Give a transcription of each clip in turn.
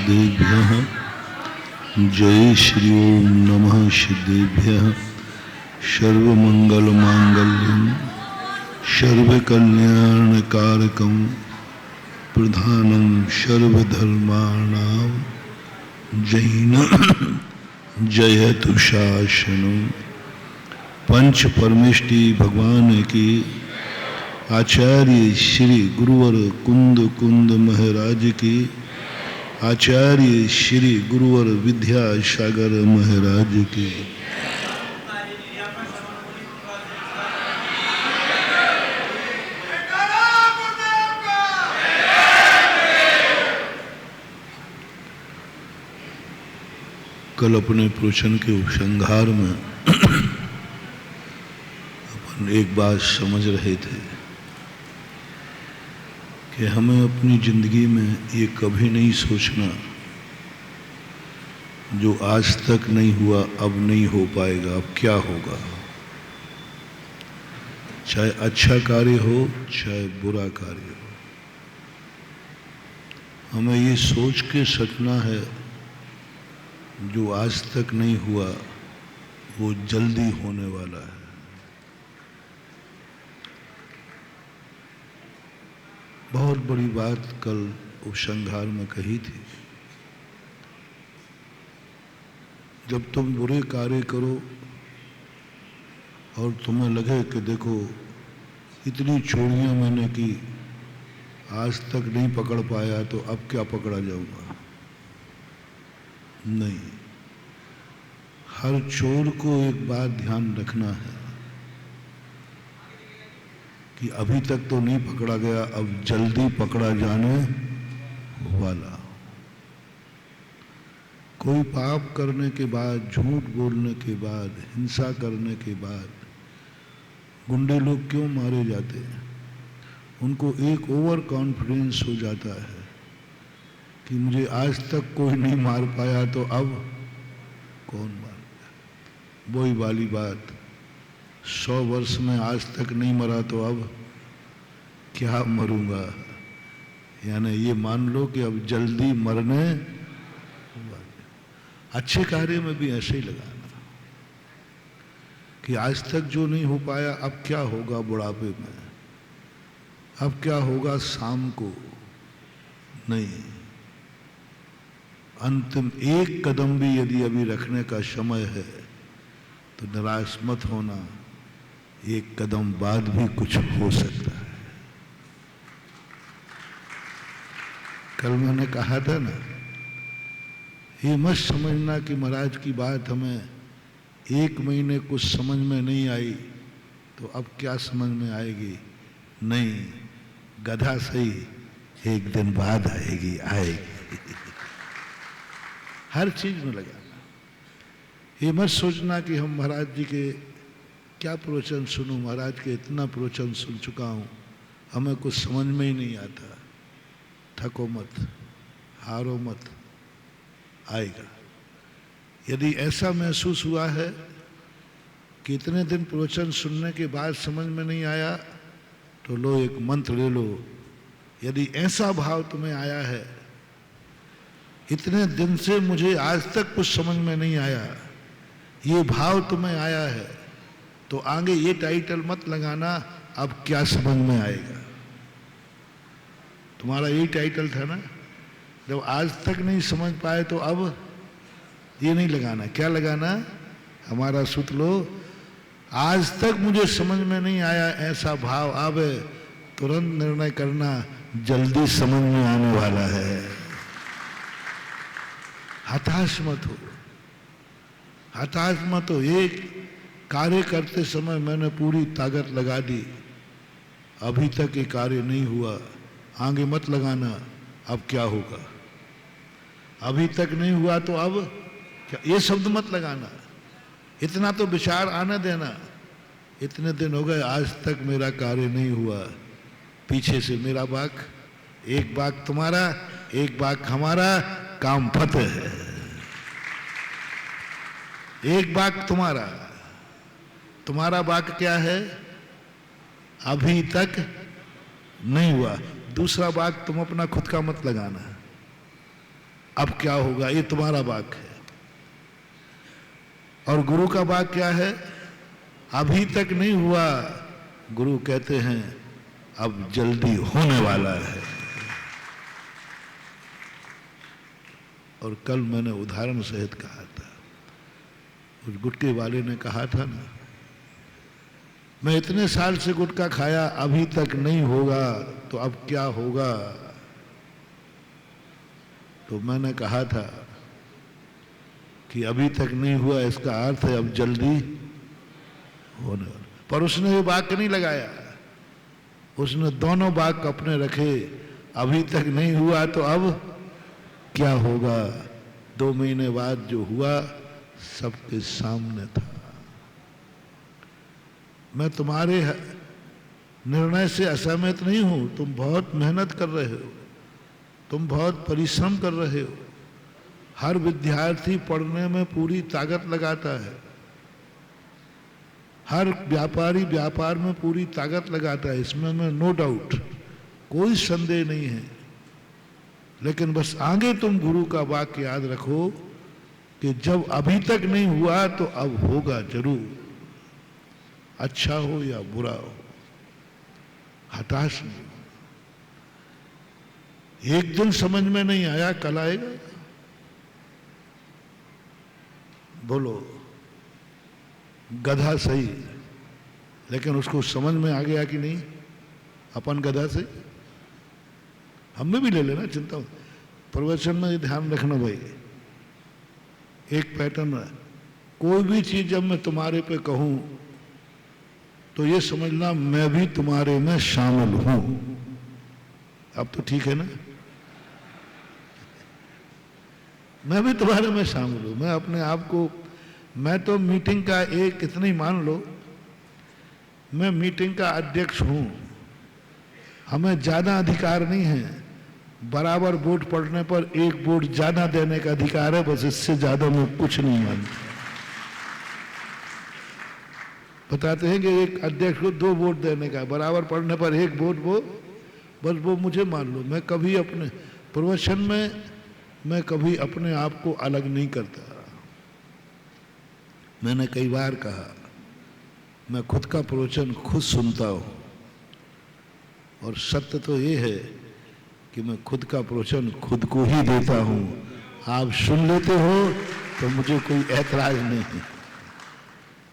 सिद्धेभ्यः। जय श्री ओम नमः सिद्धेभ्यः। सर्वमंगलमांगल्यं सर्वकल्याणकारकं प्रधानं सर्वधर्माणां जैन जयतु शासनं। पंच परमेष्टि भगवान की आचार्य श्री गुरुवर कुंद कुंद महाराज की आचार्य श्री गुरुवर विद्यासागर महाराज की कल अपने प्रवचन के उपसंहार में अपन एक बात समझ रहे थे कि हमें अपनी जिंदगी में ये कभी नहीं सोचना जो आज तक नहीं हुआ अब नहीं हो पाएगा, अब क्या होगा। चाहे अच्छा कार्य हो चाहे बुरा कार्य हो, हमें ये सोच के सचना है जो आज तक नहीं हुआ वो जल्दी होने वाला है। बहुत बड़ी बात कल उपसंहार में कही थी। जब तुम बुरे कार्य करो और तुम्हें लगे कि देखो इतनी चोरियां मैंने की आज तक नहीं पकड़ पाया तो अब क्या पकड़ा जाऊंगा। नहीं, हर चोर को एक बात ध्यान रखना है कि अभी तक तो नहीं पकड़ा गया, अब जल्दी पकड़ा जाने वाला। कोई पाप करने के बाद, झूठ बोलने के बाद, हिंसा करने के बाद गुंडे लोग क्यों मारे जाते हैं? उनको एक ओवर कॉन्फिडेंस हो जाता है कि मुझे आज तक कोई नहीं मार पाया तो अब कौन मार पाया। वही वाली बात, 100 वर्ष में आज तक नहीं मरा तो अब क्या मरूंगा। यानी ये मान लो कि अब जल्दी मरने। अच्छे कार्य में भी ऐसे ही लगाना कि आज तक जो नहीं हो पाया अब क्या होगा बुढ़ापे में, अब क्या होगा शाम को। नहीं, अंतिम एक कदम भी यदि अभी रखने का समय है तो निराश मत होना, एक कदम बाद भी कुछ हो सकता है। कल मैंने कहा था ना, ये मत समझना कि महाराज की बात हमें 1 महीने कुछ समझ में नहीं आई तो अब क्या समझ में आएगी। नहीं, गधा सही, एक दिन बाद आएगी आएगी। हर चीज में लगाना। ये मत सोचना कि हम महाराज जी के क्या प्रवचन सुनूं, महाराज के इतना प्रवचन सुन चुका हूं हमें कुछ समझ में ही नहीं आता। थको मत, हारो मत, आएगा। यदि ऐसा महसूस हुआ है कि इतने दिन प्रवचन सुनने के बाद समझ में नहीं आया तो लो एक मंत्र ले लो। यदि ऐसा भाव तुम्हें आया है इतने दिन से मुझे आज तक कुछ समझ में नहीं आया, ये भाव तुम्हें आया है तो आगे ये टाइटल मत लगाना अब क्या समझ में आएगा। तुम्हारा यही टाइटल था ना, जब आज तक नहीं समझ पाए तो अब ये नहीं लगाना। क्या लगाना? हमारा सूत्र लो, आज तक मुझे समझ में नहीं आया, ऐसा भाव आवे तुरंत निर्णय करना जल्दी समझ में आने वाला है। हताश मत हो, हताश मत हो। एक कार्य करते समय मैंने पूरी ताकत लगा दी, अभी तक ये कार्य नहीं हुआ, आगे मत लगाना अब क्या होगा। अभी तक नहीं हुआ तो अब क्या, ये शब्द मत लगाना। इतना तो विचार आने देना, इतने दिन हो गए आज तक मेरा कार्य नहीं हुआ, पीछे से मेरा बाग, एक बाग तुम्हारा एक बाग हमारा, काम फतेह है। एक बाग तुम्हारा, तुम्हारा बाग क्या है? अभी तक नहीं हुआ। दूसरा बाग तुम अपना खुद का मत लगाना। अब क्या होगा, ये तुम्हारा वाक्य है। और गुरु का वाक्य क्या है, अभी तक नहीं हुआ, गुरु कहते हैं अब जल्दी होने वाला है। और कल मैंने उदाहरण सहित कहा था, उस गुटके वाले ने कहा था ना, मैं इतने साल से गुटखा खाया, अभी तक नहीं होगा तो अब क्या होगा। तो मैंने कहा था कि अभी तक नहीं हुआ इसका अर्थ है अब जल्दी होने वाला। पर उसने ये वाक्य नहीं लगाया, उसने दोनों वाक्य अपने रखे, अभी तक नहीं हुआ तो अब क्या होगा। 2 महीने बाद जो हुआ सबके सामने था। मैं तुम्हारे निर्णय से असहमत नहीं हूं, तुम बहुत मेहनत कर रहे हो, तुम बहुत परिश्रम कर रहे हो। हर विद्यार्थी पढ़ने में पूरी ताकत लगाता है, हर व्यापारी व्यापार में पूरी ताकत लगाता है, इसमें मैं नो डाउट, कोई संदेह नहीं है। लेकिन बस आगे तुम गुरु का वाक्य याद रखो कि जब अभी तक नहीं हुआ तो अब होगा जरूर, अच्छा हो या बुरा हो। हताश नहीं, एक दिन समझ में नहीं आया, कल आएगा। बोलो, गधा सही, लेकिन उसको समझ में आ गया कि नहीं, अपन गधा से हमें भी ले लेना, चिंता। प्रवचन में ध्यान रखना भाई, एक पैटर्न है, कोई भी चीज जब मैं तुम्हारे पे कहूं तो ये समझना मैं भी तुम्हारे में शामिल हूं। अब तो ठीक है ना, मैं भी तुम्हारे में शामिल हूं। मैं अपने आप को, मैं तो मीटिंग का एक, इतना ही मान लो, मैं मीटिंग का अध्यक्ष हूं। हमें ज्यादा अधिकार नहीं है, बराबर वोट पड़ने पर एक वोट ज्यादा देने का अधिकार है, बस इससे ज्यादा मैं कुछ नहीं मानता। बताते हैं कि एक अध्यक्ष को 2 वोट देने का, बराबर पड़ने पर 1 वोट, वो बस वो मुझे मान लो। मैं कभी अपने प्रवचन में मैं कभी अपने आप को अलग नहीं करता। मैंने कई बार कहा, मैं खुद का प्रवचन खुद सुनता हूं, और सत्य तो ये है कि मैं खुद का प्रवचन खुद को ही देता हूं। आप सुन लेते हो तो मुझे कोई ऐतराज नहीं है।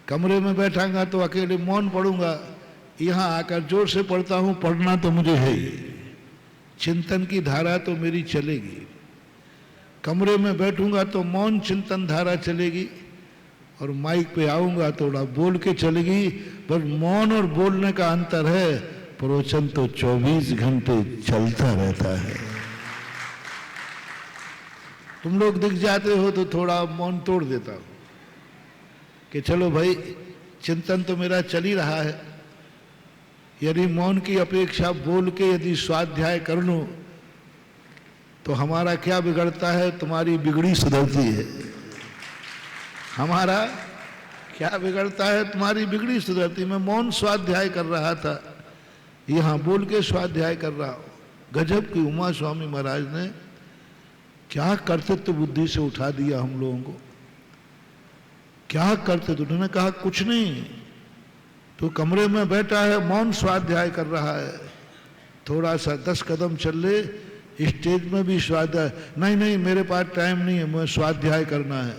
कमरे में बैठांगा तो अकेले मौन पढ़ूंगा, यहां आकर जोर से पढ़ता हूं, पढ़ना तो मुझे है ही, चिंतन की धारा तो मेरी चलेगी। कमरे में बैठूंगा तो मौन चिंतन धारा चलेगी, और माइक पे आऊंगा थोड़ा बोल के चलेगी। पर मौन और बोलने का अंतर है, प्रवचन तो 24 घंटे चलता रहता है। तुम लोग दिख जाते हो तो थोड़ा मौन तोड़ देता हूं कि चलो भाई, चिंतन तो मेरा चल ही रहा है। यदि मौन की अपेक्षा बोल के यदि स्वाध्याय कर लूं तो हमारा क्या बिगड़ता है, तुम्हारी बिगड़ी सुधरती है। हमारा क्या बिगड़ता है, तुम्हारी बिगड़ी सुधरती। मैं मौन स्वाध्याय कर रहा था, यहां बोल के स्वाध्याय कर रहा हूं। गजब की उमा स्वामी महाराज ने क्या कर्तृत्व बुद्धि से उठा दिया हम लोगों को। क्या करते, तो उन्होंने कहा कुछ नहीं, तो कमरे में बैठा है, मौन स्वाध्याय कर रहा है, थोड़ा सा 10 कदम चल ले, स्टेज में भी स्वाध्याय। नहीं नहीं, मेरे पास टाइम नहीं है, मुझे स्वाध्याय करना है।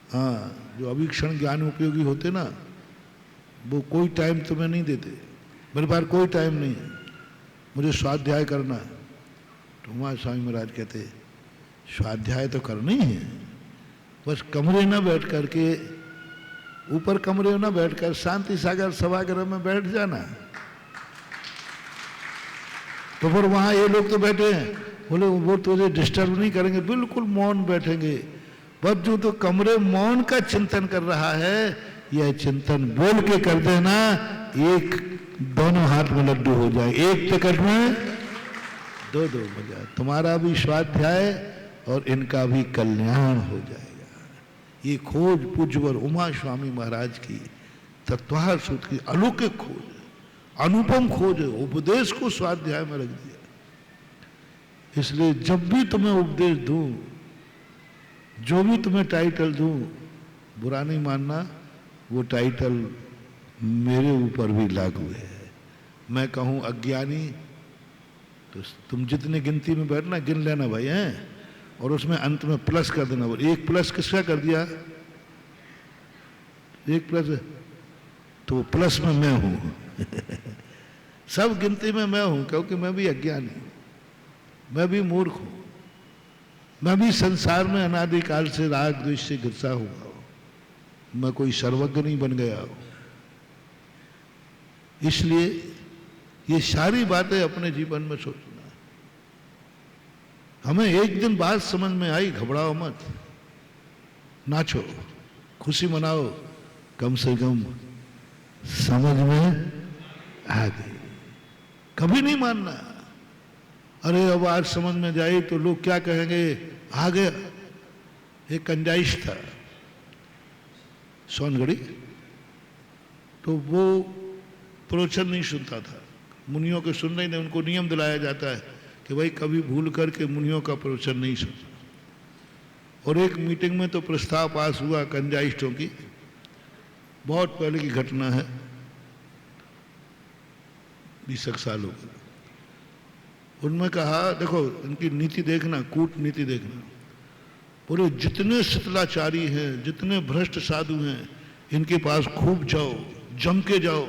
हाँ, जो अवीक्षण ज्ञान उपयोगी होते ना, वो कोई टाइम तुम्हें नहीं देते। मेरे पास कोई टाइम नहीं है, मुझे स्वाध्याय करना है। तो उमा स्वामी महाराज कहते, स्वाध्याय तो करना ही है, बस कमरे न बैठ करके, ऊपर कमरे में न बैठकर शांति सागर सभागृह में बैठ जाना। तो फिर वहां ये लोग तो बैठे हैं, बोले वो तुझे डिस्टर्ब नहीं करेंगे, बिल्कुल मौन बैठेंगे। बस जो तो कमरे मौन का चिंतन कर रहा है, यह चिंतन बोल के कर देना, एक दोनों हाथ में लड्डू हो जाए, एक टिकट में 2-2 बजा। तुम्हारा भी स्वाध्याय और इनका भी कल्याण हो जाएगा। ये खोज पूज्यवर उमा स्वामी महाराज की तत्वार सूत्र की अलौकिक खोज, अनुपम खोज है। उपदेश को स्वाध्याय में रख दिया। इसलिए जब भी तुम्हें उपदेश दूं, जो भी तुम्हें टाइटल दूं, बुरा नहीं मानना, वो टाइटल मेरे ऊपर भी लागू है। मैं कहूं अज्ञानी, तो तुम जितने गिनती में बैठना गिन लेना भाई हैं, और उसमें अंत में प्लस कर देना। एक प्लस किसका कर दिया? एक प्लस, तो प्लस में मैं हूं सब गिनती में मैं हूं, क्योंकि मैं भी अज्ञानी हूं, मैं भी मूर्ख हूं, मैं भी संसार में अनादिकाल से राग द्वेष से घिसा हुआ हूं, मैं कोई सर्वज्ञ नहीं बन गया हूं। इसलिए ये सारी बातें अपने जीवन में सोचना है। हमें एक दिन बात समझ में आई, घबराओ मत, नाचो, खुशी मनाओ, कम से कम समझ में आ गई। कभी नहीं मानना, अरे अब आज समझ में जाए तो लोग क्या कहेंगे, आ गया। एक कंजाइश था सोनगढ़ी, तो वो प्रवचन नहीं सुनता था, मुनियों के सुनने नहीं, उनको नियम दिलाया जाता है कि भाई कभी भूल करके मुनियों का प्रवचन नहीं सुनना। और एक मीटिंग में तो प्रस्ताव पास हुआ कंजाइस्टों की, बहुत पहले की घटना है, 20 साल हो गए। उनमें कहा, देखो इनकी नीति देखना, कूटनीति देखना, बोले जितने शितलाचारी हैं, जितने भ्रष्ट साधु हैं, इनके पास खूब जाओ, जम के जाओ,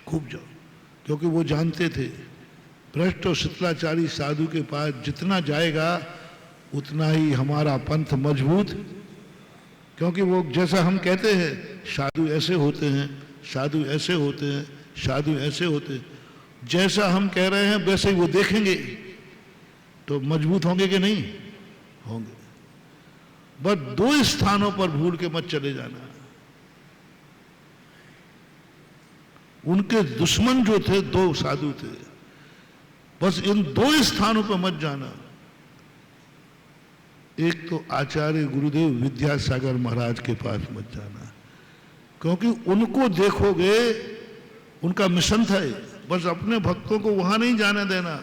खूब जाओ। क्योंकि वो जानते थे भ्रष्ट और शितलाचारी साधु के पास जितना जाएगा उतना ही हमारा पंथ मजबूत, क्योंकि वो जैसा हम कहते हैं साधु ऐसे होते हैं, साधु ऐसे होते हैं, साधु ऐसे होते हैं, जैसा हम कह रहे हैं वैसे ही वो देखेंगे, तो मजबूत होंगे कि नहीं होंगे। बस 2 स्थानों पर भूल के मत चले जाना। उनके दुश्मन जो थे 2 साधु थे, बस इन 2 स्थानों पर मत जाना। एक तो आचार्य गुरुदेव विद्यासागर महाराज के पास मत जाना, क्योंकि उनको देखोगे, उनका मिशन था, बस अपने भक्तों को वहां नहीं जाने देना,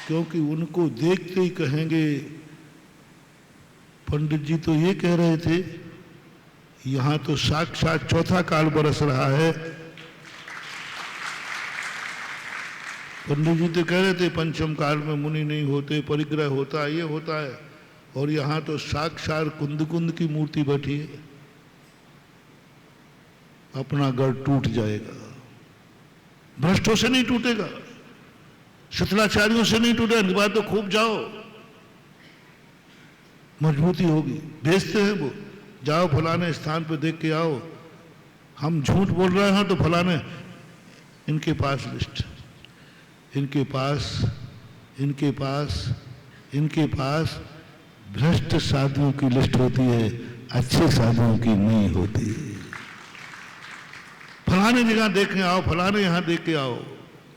क्योंकि उनको देखते ही कहेंगे, पंडित जी तो ये कह रहे थे, यहां तो साक्षात चौथा काल बरस रहा है। पंडित जी तो कह रहे थे पंचम काल में मुनि नहीं होते, परिग्रह होता है, ये होता है, और यहां तो साक्षात कुंद कुंद की मूर्ति बैठी है। अपना गढ़ टूट जाएगा, भ्रष्टों से नहीं टूटेगा, शितलाचारियों से नहीं टूटेगा, इनके बाद तो खूब जाओ, मजबूती होगी। भेजते हैं वो, जाओ फलाने स्थान पे देख के आओ, हम झूठ बोल रहे हैं तो फलाने, इनके पास लिस्ट, इनके पास, इनके पास, इनके पास भ्रष्ट साधुओं की लिस्ट होती है, अच्छे साधुओं की नहीं होती। फलाने जगह देख के आओ, फलाने यहाँ देख के आओ।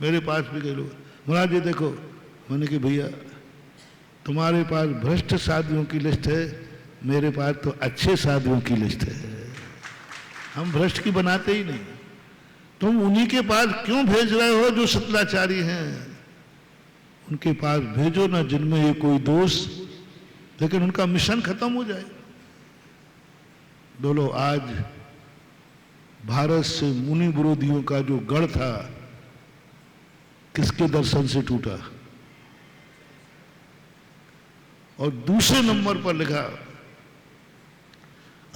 मेरे पास भी गए लोग, महाराज ये देखो, मैंने कि भैया तुम्हारे पास भ्रष्ट साधुओं की लिस्ट है, मेरे पास तो अच्छे साधुओं की लिस्ट है। हम भ्रष्ट की बनाते ही नहीं। तुम उन्हीं के पास क्यों भेज रहे हो जो शितलाचारी हैं? उनके पास भेजो ना जिनमें ये कोई दोष, लेकिन उनका मिशन खत्म हो जाए। बोलो, आज भारत से मुनि विरोधियों का जो गढ़ था, किसके दर्शन से टूटा? और दूसरे नंबर पर लिखा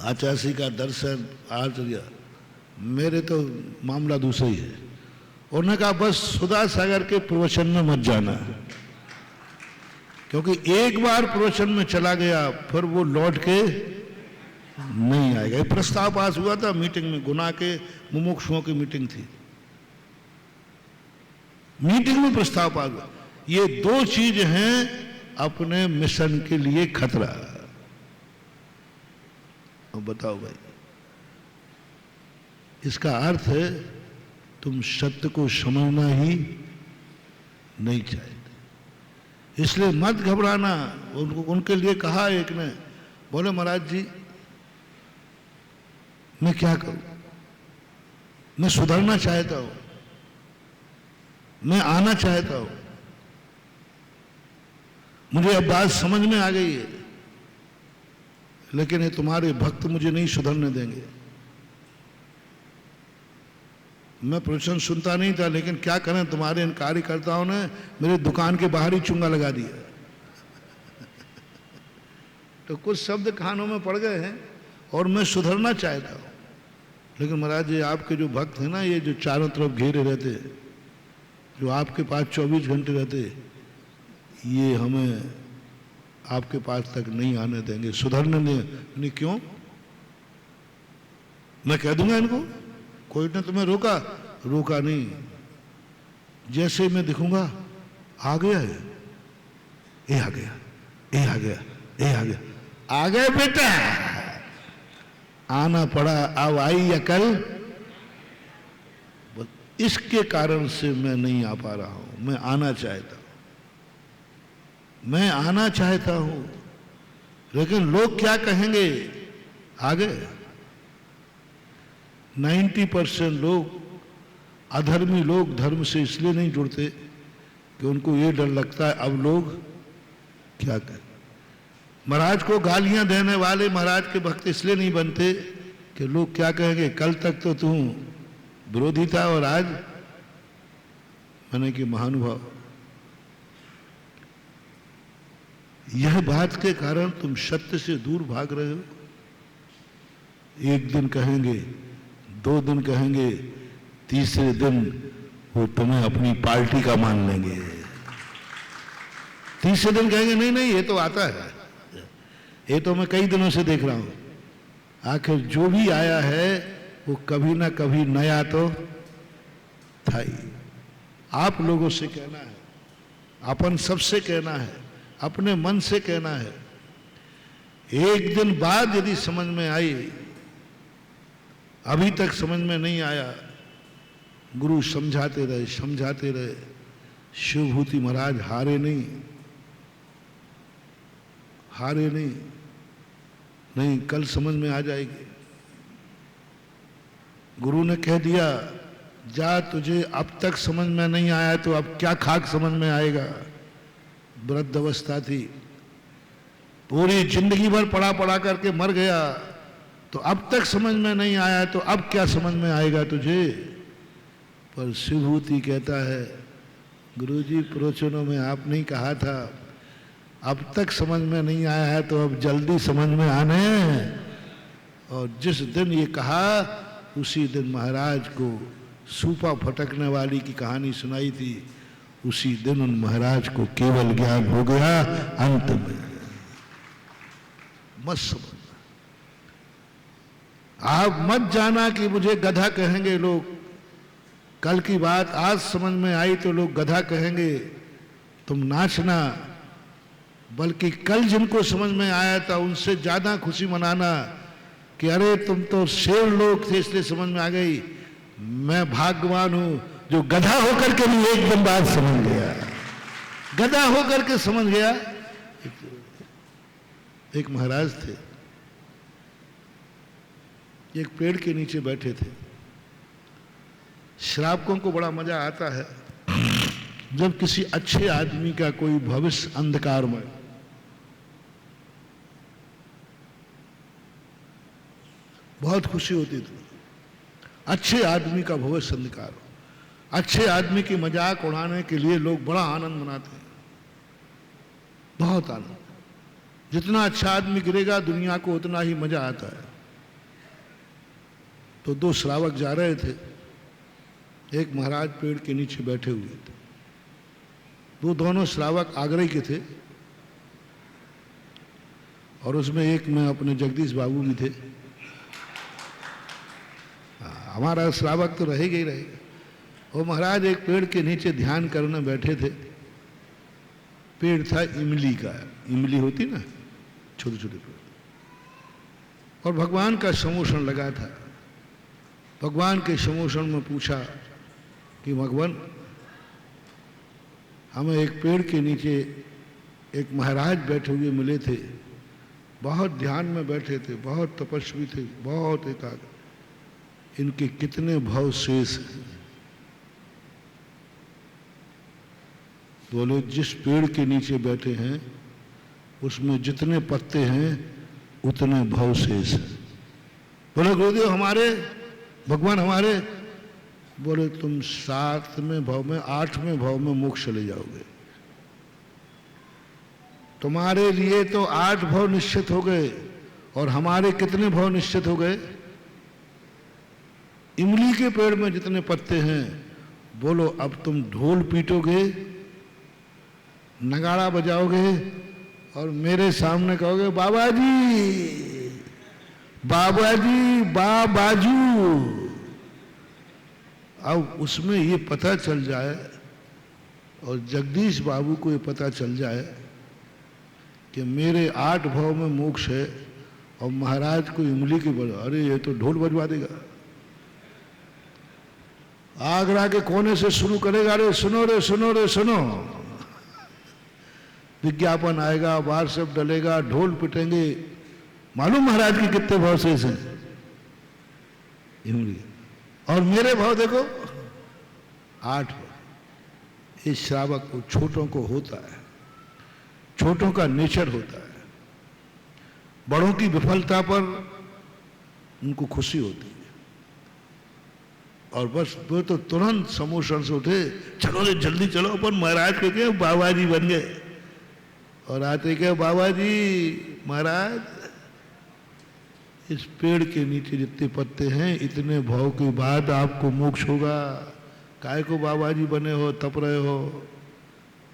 आचार्य का दर्शन, आचार्य, मेरे तो मामला दूसरा ही है। उन्होंने कहा बस सुधा सागर के प्रवचन में मत जाना, क्योंकि एक बार प्रवचन में चला गया फिर वो लौट के नहीं आएगा। ये प्रस्ताव पास हुआ था मीटिंग में, गुना के मुमुक्षुओं की मीटिंग थी, मीटिंग में प्रस्ताव पास हुआ। ये 2 चीज हैं अपने मिशन के लिए खतरा। अब बताओ भाई, इसका अर्थ है तुम सत्य को समझना ही नहीं चाहते, इसलिए मत घबराना। उनके लिए कहा एक ने, बोले महाराज जी मैं क्या करूं, मैं सुधरना चाहता हूं, मैं आना चाहता हूं, मुझे अब बात समझ में आ गई है, लेकिन ये तुम्हारे भक्त मुझे नहीं सुधरने देंगे। मैं प्रवचन सुनता नहीं था, लेकिन क्या करें, तुम्हारे इन कार्यकर्ताओं ने मेरे दुकान के बाहर ही चुंगा लगा दिया। तो कुछ शब्द कानों में पड़ गए हैं और मैं सुधरना चाहता हूं, लेकिन महाराज ये आपके जो भक्त हैं ना, ये जो चारों तरफ घेरे रहते, जो आपके पास 24 घंटे रहते, ये हमें आपके पास तक नहीं आने देंगे, सुधरने नहीं। क्यों? मैं कह दूंगा इनको, कोई ने तुम्हें रोका नहीं, जैसे मैं दिखूंगा आ गया है, ये आ गया, ये आ गया, ये आ गया, आ गए बेटा, आना पड़ा, अब आई अकल, इसके कारण से मैं नहीं आ पा रहा हूं। मैं आना चाहता हूं, मैं आना चाहता हूं, लेकिन लोग क्या कहेंगे? आ गए 90% लोग, अधर्मी लोग धर्म से इसलिए नहीं जुड़ते कि उनको ये डर लगता है अब लोग क्या करें। महाराज को गालियां देने वाले महाराज के भक्त इसलिए नहीं बनते कि लोग क्या कहेंगे, कल तक तो तू विरोधी था और आज माने कि महानुभाव। यह बात के कारण तुम सत्य से दूर भाग रहे हो। एक दिन कहेंगे, 2 दिन कहेंगे, तीसरे दिन वो तुम्हें अपनी पार्टी का मान लेंगे। तीसरे दिन कहेंगे नहीं नहीं ये तो आता है, ये तो मैं कई दिनों से देख रहा हूं। आखिर जो भी आया है वो कभी ना कभी नया तो था ही। आप लोगों से कहना है, अपन सबसे कहना है, अपने मन से कहना है। एक दिन बाद यदि समझ में आई, अभी तक समझ में नहीं आया, गुरु समझाते रहे समझाते रहे। शिवभूति महाराज हारे नहीं, हारे नहीं, नहीं कल समझ में आ जाएगी। गुरु ने कह दिया जा, तुझे अब तक समझ में नहीं आया तो अब क्या खाक समझ में आएगा। वृद्ध अवस्था थी, पूरी जिंदगी भर पढ़ा पढ़ा करके मर गया, तो अब तक समझ में नहीं आया तो अब क्या समझ में आएगा तुझे। पर शिवभूति कहता है, गुरुजी प्रवचनों में आपने कहा था अब तक समझ में नहीं आया है तो अब जल्दी समझ में आने। और जिस दिन ये कहा उसी दिन महाराज को सूपा फटकने वाली की कहानी सुनाई थी, उसी दिन उन महाराज को केवल ज्ञान हो गया। अंत में मत समझना, आप मत जाना कि मुझे गधा कहेंगे लोग। कल की बात आज समझ में आई तो लोग गधा कहेंगे, तुम नाचना। बल्कि कल जिनको समझ में आया था उनसे ज्यादा खुशी मनाना कि अरे तुम तो शेर लोग थे इसलिए समझ में आ गई। मैं भाग्यवान हूं जो गधा होकर के भी एकदम बात समझ गया, गधा होकर के समझ गया। एक महाराज थे, एक पेड़ के नीचे बैठे थे। श्रावकों को बड़ा मजा आता है जब किसी अच्छे आदमी का कोई भविष्य अंधकार में, बहुत खुशी होती थी। अच्छे आदमी का भविष्य अंधकार हो, अच्छे आदमी की मजाक उड़ाने के लिए लोग बड़ा आनंद मनाते हैं, बहुत आनंद। जितना अच्छा आदमी गिरेगा दुनिया को उतना ही मजा आता है। तो 2 श्रावक जा रहे थे, एक महाराज पेड़ के नीचे बैठे हुए थे। वो दोनों श्रावक आगरे के थे और उसमें एक में अपने जगदीश बाबू भी थे। हमारा श्रावक तो रहेगा ही रहेगा। वो महाराज एक पेड़ के नीचे ध्यान करने बैठे थे। पेड़ था इमली का, इमली होती ना छोटे छोटे पेड़, और भगवान का समोषण लगा था। भगवान के समोषण में पूछा कि भगवान, हमें एक पेड़ के नीचे एक महाराज बैठे हुए मिले थे, बहुत ध्यान में बैठे थे, बहुत तपस्वी थे, बहुत एकाग्र, इनके कितने भाव शेष हैं। बोले जिस पेड़ के नीचे बैठे हैं उसमें जितने पत्ते हैं उतने भव शेष है। बोले गुरुदेव हमारे, भगवान हमारे, बोले तुम 7वें भव में 8वें भव में मोक्ष चले जाओगे। तुम्हारे लिए तो 8 भव निश्चित हो गए और हमारे कितने भव निश्चित हो गए? इमली के पेड़ में जितने पत्ते हैं, बोलो अब तुम ढोल पीटोगे, नगाड़ा बजाओगे और मेरे सामने कहोगे बाबा जी, बाबा जी, बाजू। अब उसमें ये पता चल जाए और जगदीश बाबू को ये पता चल जाए कि मेरे 8 भव में मोक्ष है और महाराज को इमली की बजा, अरे ये तो ढोल बजवा देगा। आगरा के कोने से शुरू करेगा, अरे सुनो रे सुनो रे सुनो, विज्ञापन आएगा, व्हाट्सएप डलेगा, ढोल पिटेंगे। मालूम महाराज की कितने भाव शेष हैं इमली, और मेरे भाव देखो 8 भाव। इस श्रावक को, छोटों को होता है, छोटों का नेचर होता है। बड़ों की विफलता पर उनको खुशी होती है और बस वो तो तुरंत समोशन से उठे, चलो रे जल्दी चलो, अपन महाराज के क्या बाबा जी बन गए। और आते क्या बाबा जी, महाराज इस पेड़ के नीचे जितने पत्ते हैं इतने भाव के बाद आपको मोक्ष होगा। काय को बाबा जी बने हो, तप रहे हो,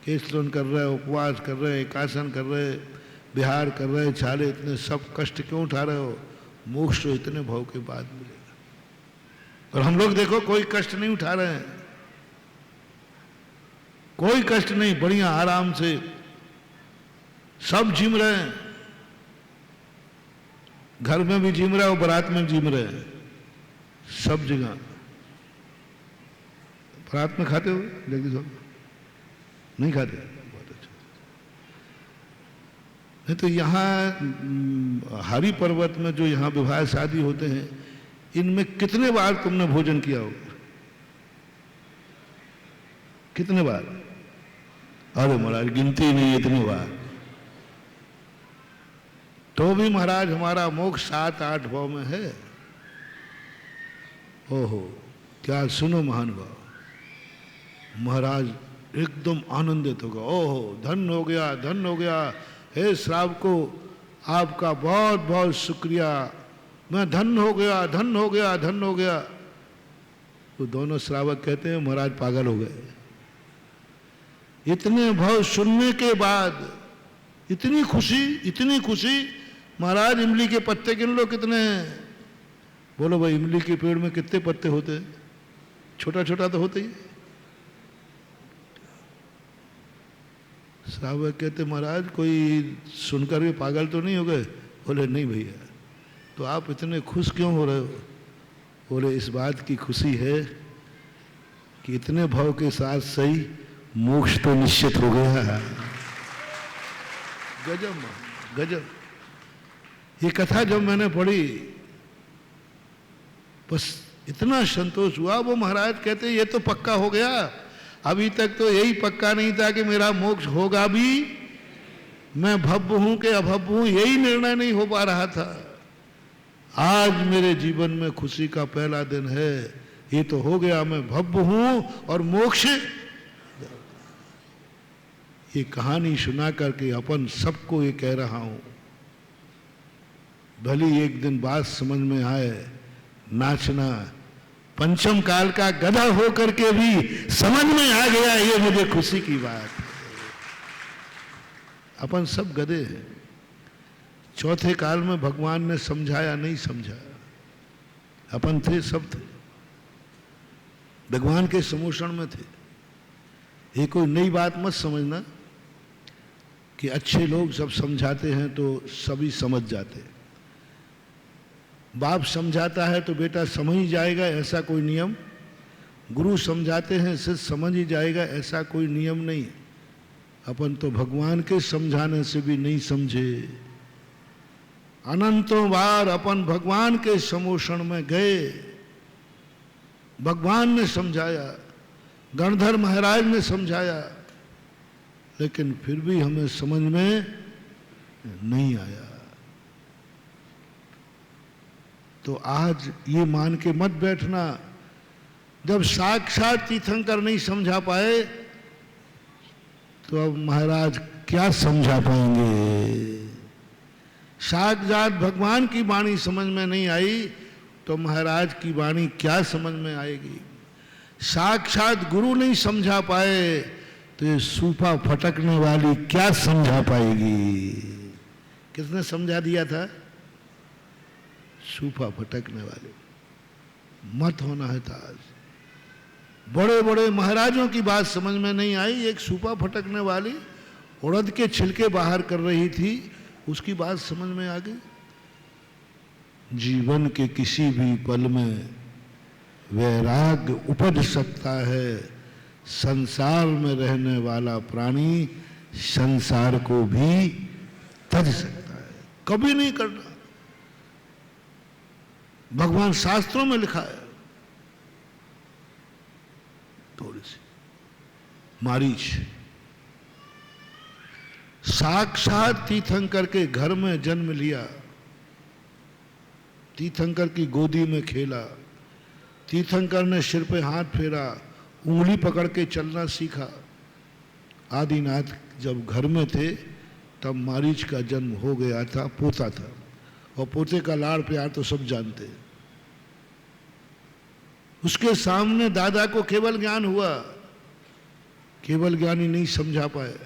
केसलन कर रहे, उपवास कर रहे, एकासन कर रहे, विहार कर रहे, छाले, इतने सब कष्ट क्यों उठा रहे हो? मोक्ष तो इतने भाव के बाद मिलेगा। और हम लोग देखो कोई कष्ट नहीं उठा रहे हैं, कोई कष्ट नहीं, बढ़िया आराम से सब जिम रहे हैं, घर में भी जिम रहे और बारात में जिम रहे हैं, सब जगह। बारात में खाते हो जगदीश साहब? नहीं खाते? बहुत अच्छा। नहीं तो यहाँ हरि पर्वत में जो यहाँ विवाह शादी होते हैं, इनमें कितने बार तुमने भोजन किया होगा? कितने बार? अरे महाराज गिनती नहीं, इतने बार। तो भी महाराज हमारा मोक्ष 7-8 भाव में है। ओहो क्या, सुनो महानुभाव, महाराज एकदम आनंदित होगा। ओहो धन हो गया, धन हो गया, हे श्रावक को आपका बहुत बहुत शुक्रिया, मैं धन हो गया, धन हो गया, धन हो गया। तो दोनों श्रावक कहते हैं महाराज पागल हो गए। इतने भाव सुनने के बाद इतनी खुशी, इतनी खुशी। महाराज इमली के पत्ते गिन लो कितने हैं। बोलो भाई इमली के पेड़ में कितने पत्ते होते हैं? छोटा छोटा तो होते ही। श्रावक कहते महाराज कोई सुनकर भी पागल तो नहीं हो गए? बोले नहीं भैया। तो आप इतने खुश क्यों हो रहे हो? बोले इस बात की खुशी है कि इतने भाव के साथ सही मोक्ष तो निश्चित हो गया है। गजब गजब। ये कथा जब मैंने पढ़ी बस इतना संतोष हुआ। वो महाराज कहते ये तो पक्का हो गया, अभी तक तो यही पक्का नहीं था कि मेरा मोक्ष होगा भी, मैं भव्य हूं कि अभव्य हूं यही निर्णय नहीं हो पा रहा था। आज मेरे जीवन में खुशी का पहला दिन है, ये तो हो गया, मैं भव्य हूं और मोक्ष। ये कहानी सुना करके अपन सबको ये कह रहा हूं, भली एक दिन बात समझ में आए, नाचना पंचम काल का गधा हो करके भी समझ में आ गया, ये मुझे खुशी की बात है। अपन सब गधे हैं। चौथे काल में भगवान ने समझाया नहीं समझा, अपन थे, सब थे, भगवान के समोषण में थे। ये कोई नई बात मत समझना कि अच्छे लोग सब समझाते हैं तो सभी समझ जाते हैं। बाप समझाता है तो बेटा समझ ही जाएगा, ऐसा कोई नियम। गुरु समझाते हैं सिर्फ समझ ही जाएगा, ऐसा कोई नियम नहीं। अपन तो भगवान के समझाने से भी नहीं समझे। अनंतों बार अपन भगवान के समोषण में गए, भगवान ने समझाया, गणधर महाराज ने समझाया, लेकिन फिर भी हमें समझ में नहीं आया। तो आज ये मान के मत बैठना, जब साक्षात तीर्थंकर नहीं समझा पाए तो अब महाराज क्या समझा पाएंगे। साक्षात भगवान की वाणी समझ में नहीं आई तो महाराज की वाणी क्या समझ में आएगी। साक्षात गुरु नहीं समझा पाए तो ये सूफा फटकने वाली क्या समझा पाएगी। किसने समझा दिया था? सूफा फटकने वाले। मत होना है था। आज बड़े बड़े महाराजों की बात समझ में नहीं आई, एक सूफा फटकने वाली उड़द के छिलके बाहर कर रही थी, उसकी बात समझ में आ गई। जीवन के किसी भी पल में वैराग्य उपज सकता है। संसार में रहने वाला प्राणी संसार को भी तज सकता है। कभी नहीं करना, भगवान शास्त्रों में लिखा है। थोड़ी सी मारीच साक्षात तीर्थंकर के घर में जन्म लिया, तीर्थंकर की गोदी में खेला, तीर्थंकर ने सिर पे हाथ फेरा, उंगली पकड़ के चलना सीखा। आदिनाथ जब घर में थे तब मारीच का जन्म हो गया था, पोता था, और पोते का लाड़ प्यार तो सब जानते हैं। उसके सामने दादा को केवल ज्ञान हुआ, केवल ज्ञानी नहीं समझा पाए।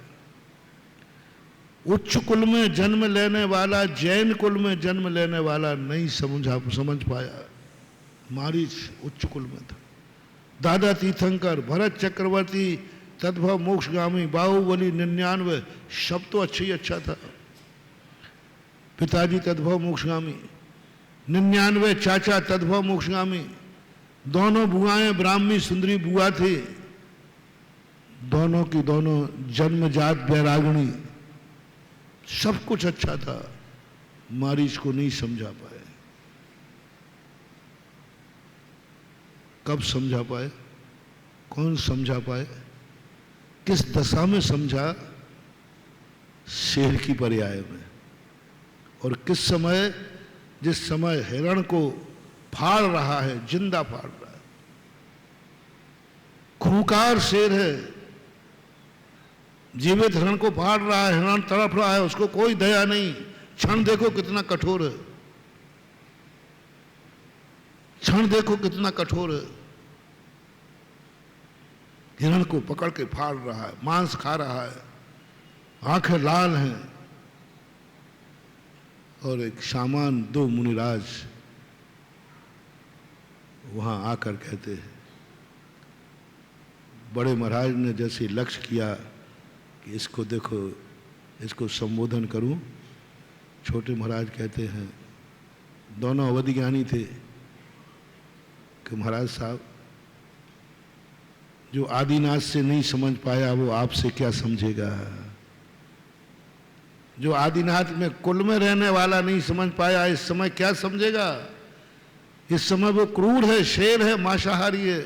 उच्च कुल में जन्म लेने वाला, जैन कुल में जन्म लेने वाला नहीं समझ पाया। मारीच उच्च कुल में था। दादा तीर्थंकर, भरत चक्रवर्ती, तद्भव मोक्षगामी, बाहुबली 99, सब तो अच्छा ही अच्छा था। पिताजी तद्भव मोक्षगामी, 99 चाचा तद्भव मोक्षगामी, दोनों बुआएं ब्राह्मी सुंदरी बुआ थी, दोनों की दोनों जन्मजात बैरागणी, सब कुछ अच्छा था। मारीच को नहीं समझा पाए। कब समझा पाए? कौन समझा पाए? किस दशा में समझा? शेर की पर्याय में। और किस समय? जिस समय हिरण को फाड़ रहा है, जिंदा फाड़ रहा है, खूंखार शेर है, जीवित हिरण को फाड़ रहा है, हिरण तड़प रहा है, उसको कोई दया नहीं। क्षण देखो कितना कठोर है, क्षण देखो कितना कठोर है। हिरण को पकड़ के फाड़ रहा है, मांस खा रहा है, आंखें लाल हैं। और एक शामान, 2 मुनिराज वहां आकर कहते हैं, बड़े महाराज ने जैसे लक्ष्य किया कि इसको देखो, इसको संबोधन करूं। छोटे महाराज कहते हैं, दोनों अवधि ज्ञानी थे, कि महाराज साहब, जो आदिनाथ से नहीं समझ पाया वो आपसे क्या समझेगा। जो आदिनाथ में कुल में रहने वाला नहीं समझ पाया, इस समय क्या समझेगा। इस समय वो क्रूर है, शेर है, मांसाहारी है।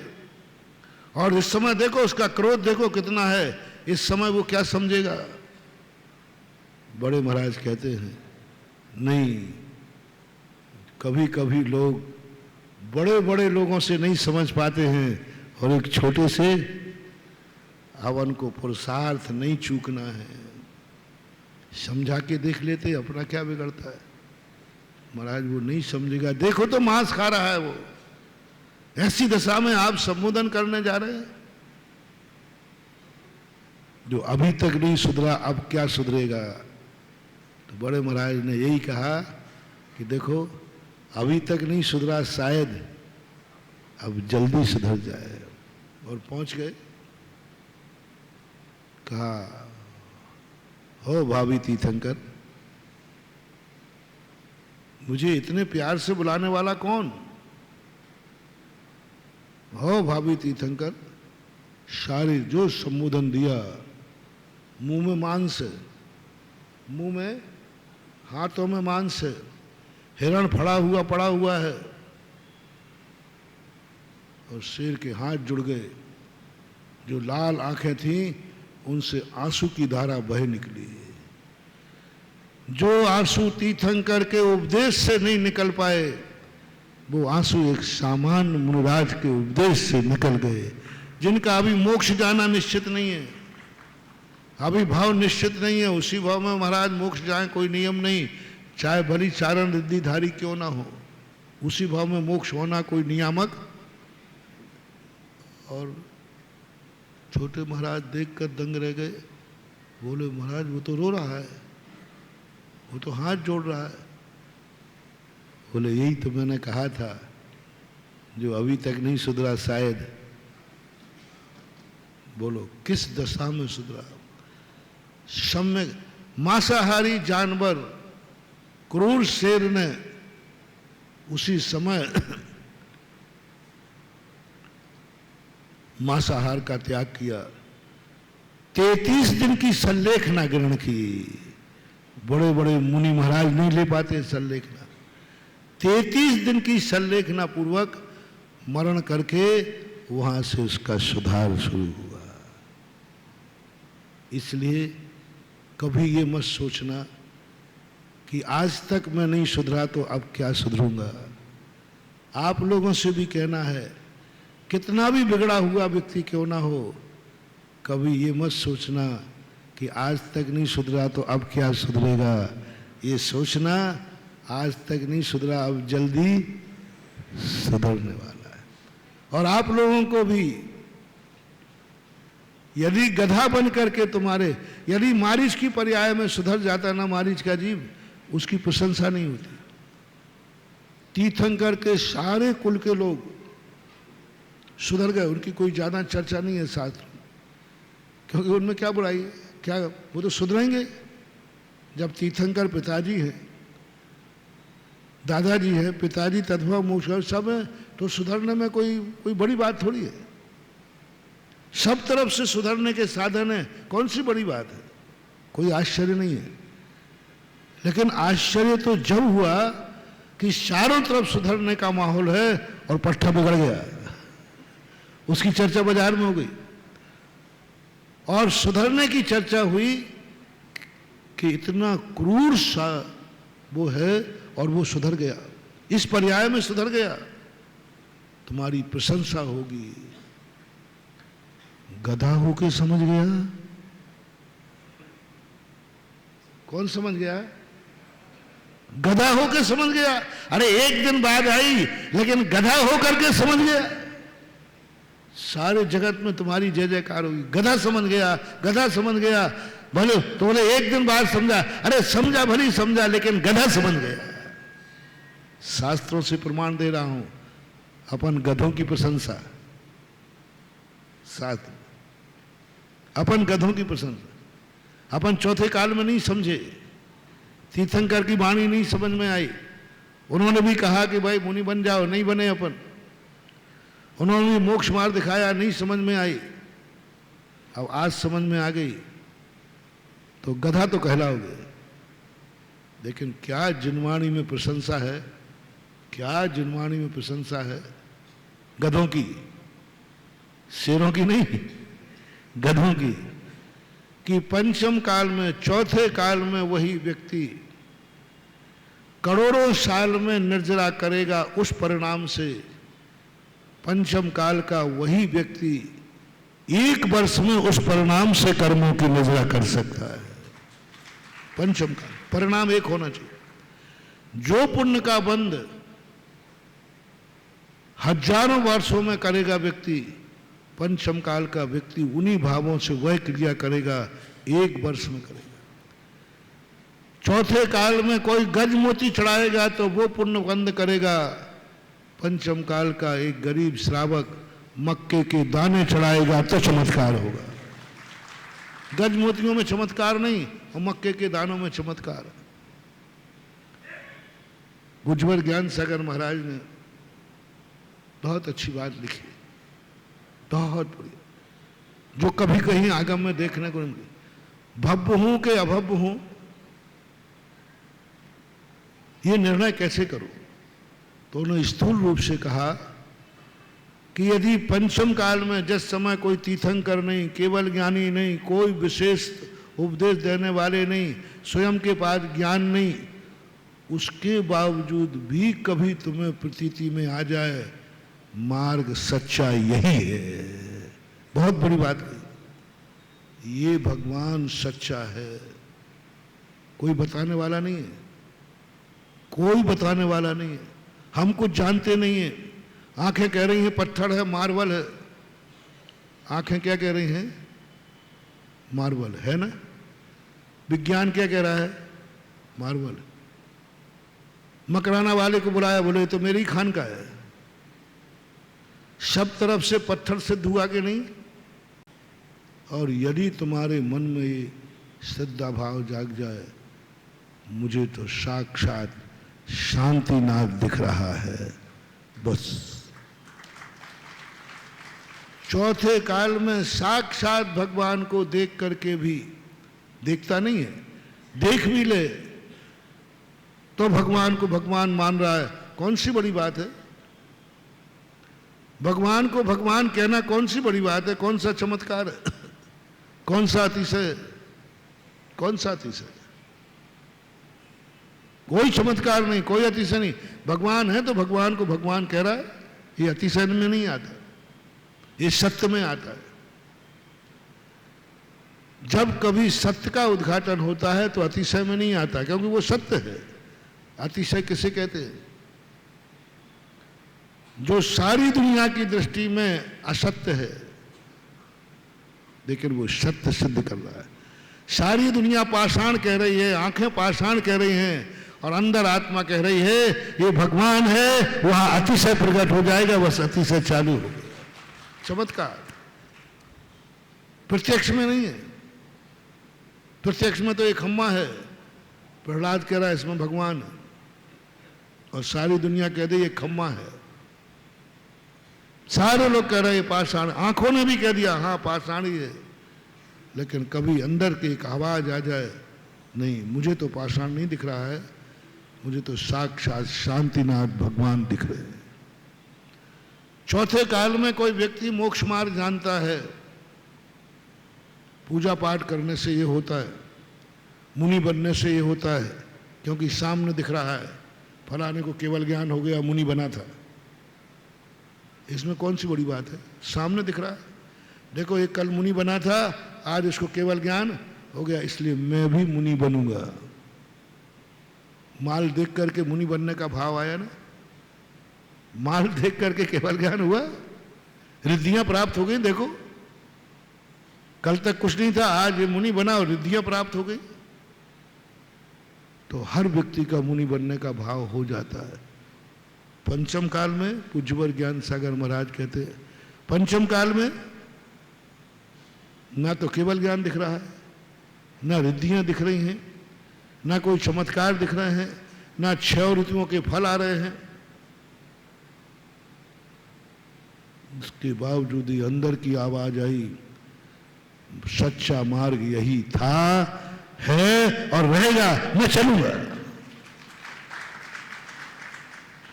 और इस समय देखो उसका क्रोध देखो कितना है, इस समय वो क्या समझेगा। बड़े महाराज कहते हैं, नहीं, कभी कभी लोग बड़े बड़े लोगों से नहीं समझ पाते हैं, और एक छोटे से हवन को पुरुषार्थ नहीं चूकना है। समझा के देख लेते, अपना क्या बिगड़ता है। महाराज वो नहीं समझेगा, देखो तो मांस खा रहा है वो। ऐसी दशा में आप संबोधन करने जा रहे हैं। जो अभी तक नहीं सुधरा अब क्या सुधरेगा। तो बड़े महाराज ने यही कहा कि देखो अभी तक नहीं सुधरा, शायद अब जल्दी सुधर जाए। और पहुंच गए। कहा, हो भाभी तीर्थंकर, मुझे इतने प्यार से बुलाने वाला कौन? हो भाभी तीर्थंकर। सारे जो संबोधन दिया, मुंह में मांस है, मुंह में, हाथों में मांस है, हिरण फड़ा हुआ पड़ा हुआ है, और शेर के हाथ जुड़ गए। जो लाल आंखें थीं उनसे आंसू की धारा बह निकली। जो आंसू तीर्थंकर के उपदेश से नहीं निकल पाए, वो आंसू एक सामान्य मुनिराज के उपदेश से निकल गए, जिनका अभी मोक्ष जाना निश्चित नहीं है, अभी भाव निश्चित नहीं है। उसी भाव में महाराज मोक्ष जाए, कोई नियम नहीं, चाहे भली चारण रिद्धिधारी क्यों ना हो, उसी भाव में मोक्ष होना कोई नियामक। और छोटे महाराज देखकर दंग रह गए, बोले महाराज वो तो रो रहा है, वो तो हाथ जोड़ रहा है। बोले यही तो मैंने कहा था, जो अभी तक नहीं सुधरा शायद। बोलो किस दशा में सुधरा? सम्यक मांसाहारी जानवर क्रूर शेर ने उसी समय मांसाहार का त्याग किया, 33 दिन की सल्लेखना ग्रहण की। बड़े बड़े मुनि महाराज नहीं ले पाते सल्लेखना, 33 दिन की सल्लेखना पूर्वक मरण करके वहां से उसका सुधार शुरू हुआ। इसलिए कभी ये मत सोचना कि आज तक मैं नहीं सुधरा तो अब क्या सुधरूंगा। आप लोगों से भी कहना है, कितना भी बिगड़ा हुआ व्यक्ति क्यों ना हो, कभी ये मत सोचना कि आज तक नहीं सुधरा तो अब क्या सुधरेगा। ये सोचना आज तक नहीं सुधरा, अब जल्दी सुधरने वाला है। और आप लोगों को भी, यदि गधा बन करके तुम्हारे, यदि मारीच की पर्याय में सुधर जाता ना मारीच का जीव, उसकी प्रशंसा नहीं होती। तीर्थंकर के सारे कुल के लोग सुधर गए, उनकी कोई ज्यादा चर्चा नहीं है शास्त्र, क्योंकि उनमें क्या बुराई है, क्या वो तो सुधरेंगे। जब तीर्थंकर पिताजी हैं, दादाजी हैं, पिताजी तत्वा मोक्ष सब है, तो सुधरने में कोई बड़ी बात थोड़ी है। सब तरफ से सुधरने के साधन है, कौन सी बड़ी बात है, कोई आश्चर्य नहीं है। लेकिन आश्चर्य तो जब हुआ कि चारों तरफ सुधरने का माहौल है और पट्टा बिगड़ गया, उसकी चर्चा बाजार में हो गई। और सुधरने की चर्चा हुई कि इतना क्रूर सा वो है और वो सुधर गया, इस पर्याय में सुधर गया, तुम्हारी प्रशंसा होगी। गधा होके समझ गया, कौन समझ गया? गधा होके समझ गया। अरे एक दिन बाद आई, लेकिन गधा होकर के समझ गया। सारे जगत में तुम्हारी जय जयकार होगी। गधा समझ गया, गधा समझ गया। भले तो बोले एक दिन बाद समझा, अरे समझा भली समझा, लेकिन गधा समझ गया। शास्त्रों से प्रमाण दे रहा हूं, अपन गधों की प्रशंसा, साथ अपन गधों की प्रशंसा। अपन चौथे काल में नहीं समझे, तीर्थंकर की वाणी नहीं समझ में आई। उन्होंने भी कहा कि भाई मुनि बन जाओ, नहीं बने अपन। उन्होंने भी मोक्ष मार्ग दिखाया, नहीं समझ में आई। अब आज समझ में आ गई तो गधा तो कहलाओगे। लेकिन क्या जिनवाणी में प्रशंसा है, क्या जिनवाणी में प्रशंसा है गधों की, शेरों की नहीं, गधों की। कि पंचम काल में, चौथे काल में वही व्यक्ति करोड़ों साल में निर्जरा करेगा, उस परिणाम से पंचम काल का वही व्यक्ति 1 वर्ष में उस परिणाम से कर्मों की निर्जरा कर सकता है। पंचम काल परिणाम एक होना चाहिए। जो पुण्य का बंध हजारों वर्षों में करेगा व्यक्ति, पंचम काल का व्यक्ति उन्हीं भावों से वह क्रिया करेगा, 1 वर्ष में करेगा। चौथे काल में कोई गज मोती चढ़ाएगा तो वो पुण्य बंद करेगा। पंचम काल का एक गरीब श्रावक मक्के के दाने चढ़ाएगा तो चमत्कार होगा। गज मोतियों में चमत्कार नहीं, और मक्के के दानों में चमत्कार। गुजबर ज्ञान सागर महाराज ने बहुत अच्छी बात लिखी, बहुत बढ़िया, जो कभी कहीं आगम में देखने को नहीं। भव्य हूं कि अभव्य हूं, ये निर्णय कैसे करो? तो उन्होंने स्थूल रूप से कहा कि यदि पंचम काल में जिस समय कोई तीर्थंकर नहीं, केवल ज्ञानी नहीं, कोई विशेष उपदेश देने वाले नहीं, स्वयं के पास ज्ञान नहीं, उसके बावजूद भी कभी तुम्हें प्रतीति में आ जाए मार्ग सच्चा यही है, बहुत बड़ी बात है, ये भगवान सच्चा है, कोई बताने वाला नहीं है, कोई बताने वाला नहीं है। हम कुछ जानते नहीं है। आंखें कह रही हैं पत्थर है, मार्बल है। आंखें क्या कह रही हैं? मार्बल है ना। विज्ञान क्या कह रहा है? मार्बल। मकराना वाले को बुलाया, बोले तो मेरी खान का है। सब तरफ से पत्थर से धुआ के नहीं। और यदि तुम्हारे मन में ये श्रद्धा भाव जाग जाए, मुझे तो साक्षात शांतिनाथ दिख रहा है, बस। चौथे काल में साक्षात भगवान को देख करके भी, देखता नहीं है, देख भी ले तो भगवान को भगवान मान रहा है, कौन सी बड़ी बात है? भगवान को भगवान कहना कौन सी बड़ी बात है? कौन सा चमत्कार है? कौन सा अतिशय? कौन सा अतिशय? कोई चमत्कार नहीं, कोई अतिशय नहीं। भगवान है तो भगवान को भगवान कह रहा है, ये अतिशय में नहीं आता, ये सत्य में आता है। जब कभी सत्य का उद्घाटन होता है तो अतिशय में नहीं आता, क्योंकि वो सत्य है। अतिशय किसे कहते हैं? जो सारी दुनिया की दृष्टि में असत्य है, लेकिन वो सत्य सिद्ध कर रहा है। सारी दुनिया पाषाण कह रही है, आंखें पाषाण कह रही हैं, और अंदर आत्मा कह रही है ये भगवान है, वहां अतिशय प्रकट हो जाएगा, बस अतिशय चालू हो गया। चमत्कार प्रत्यक्ष में नहीं है। प्रत्यक्ष में तो एक खम्मा है, प्रहलाद कह रहा है इसमें भगवान है, और सारी दुनिया कह दे ये खम्मा है। सारे लोग कह रहे हैं पाषाण, आंखों ने भी कह दिया हाँ पाषाण ही है, लेकिन कभी अंदर की एक आवाज आ जाए, नहीं मुझे तो पाषाण नहीं दिख रहा है, मुझे तो साक्षात शांतिनाथ भगवान दिख रहे हैं। चौथे काल में कोई व्यक्ति मोक्ष मार्ग जानता है, पूजा पाठ करने से ये होता है, मुनि बनने से ये होता है, क्योंकि सामने दिख रहा है फलाने को केवल ज्ञान हो गया, मुनि बना था। इसमें कौन सी बड़ी बात है? सामने दिख रहा है, देखो ये कल मुनि बना था, आज इसको केवल ज्ञान हो गया, इसलिए मैं भी मुनि बनूंगा। माल देख करके मुनि बनने का भाव आया ना, माल देख करके केवल ज्ञान हुआ, रिद्धियां प्राप्त हो गई। देखो कल तक कुछ नहीं था, आज ये मुनि बना और रिद्धियां प्राप्त हो गई। तो हर व्यक्ति का मुनि बनने का भाव हो जाता है। पंचम काल में पूज्यवर ज्ञान सागर महाराज कहते हैं, पंचम काल में ना तो केवल ज्ञान दिख रहा है, ना रिद्धियां दिख रही हैं, ना कोई चमत्कार दिख रहे हैं, ना 6 ऋतुओं के फल आ रहे हैं। उसके बावजूद ही अंदर की आवाज आई, सच्चा मार्ग यही था, है और रहेगा, मैं चलूंगा।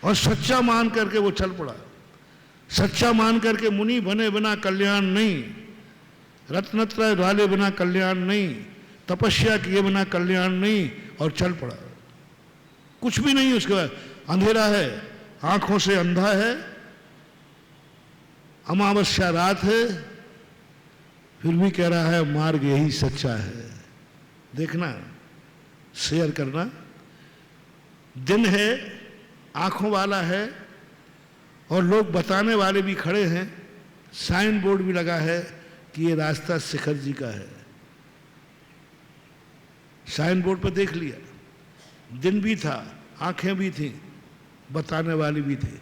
और सच्चा मान करके वो चल पड़ा। सच्चा मान करके मुनि बने बिना कल्याण नहीं, रत्नत्रय डाले बिना कल्याण नहीं, तपस्या किए बिना कल्याण नहीं, और चल पड़ा। कुछ भी नहीं उसके बाद, अंधेरा है, आंखों से अंधा है, अमावस्या रात है, फिर भी कह रहा है मार्ग यही सच्चा है। देखना, शेयर करना। दिन है, आंखों वाला है, और लोग बताने वाले भी खड़े हैं, साइन बोर्ड भी लगा है कि ये रास्ता शिखर जी का है। साइन बोर्ड पर देख लिया, दिन भी था, आंखें भी थी, बताने वाले भी थे,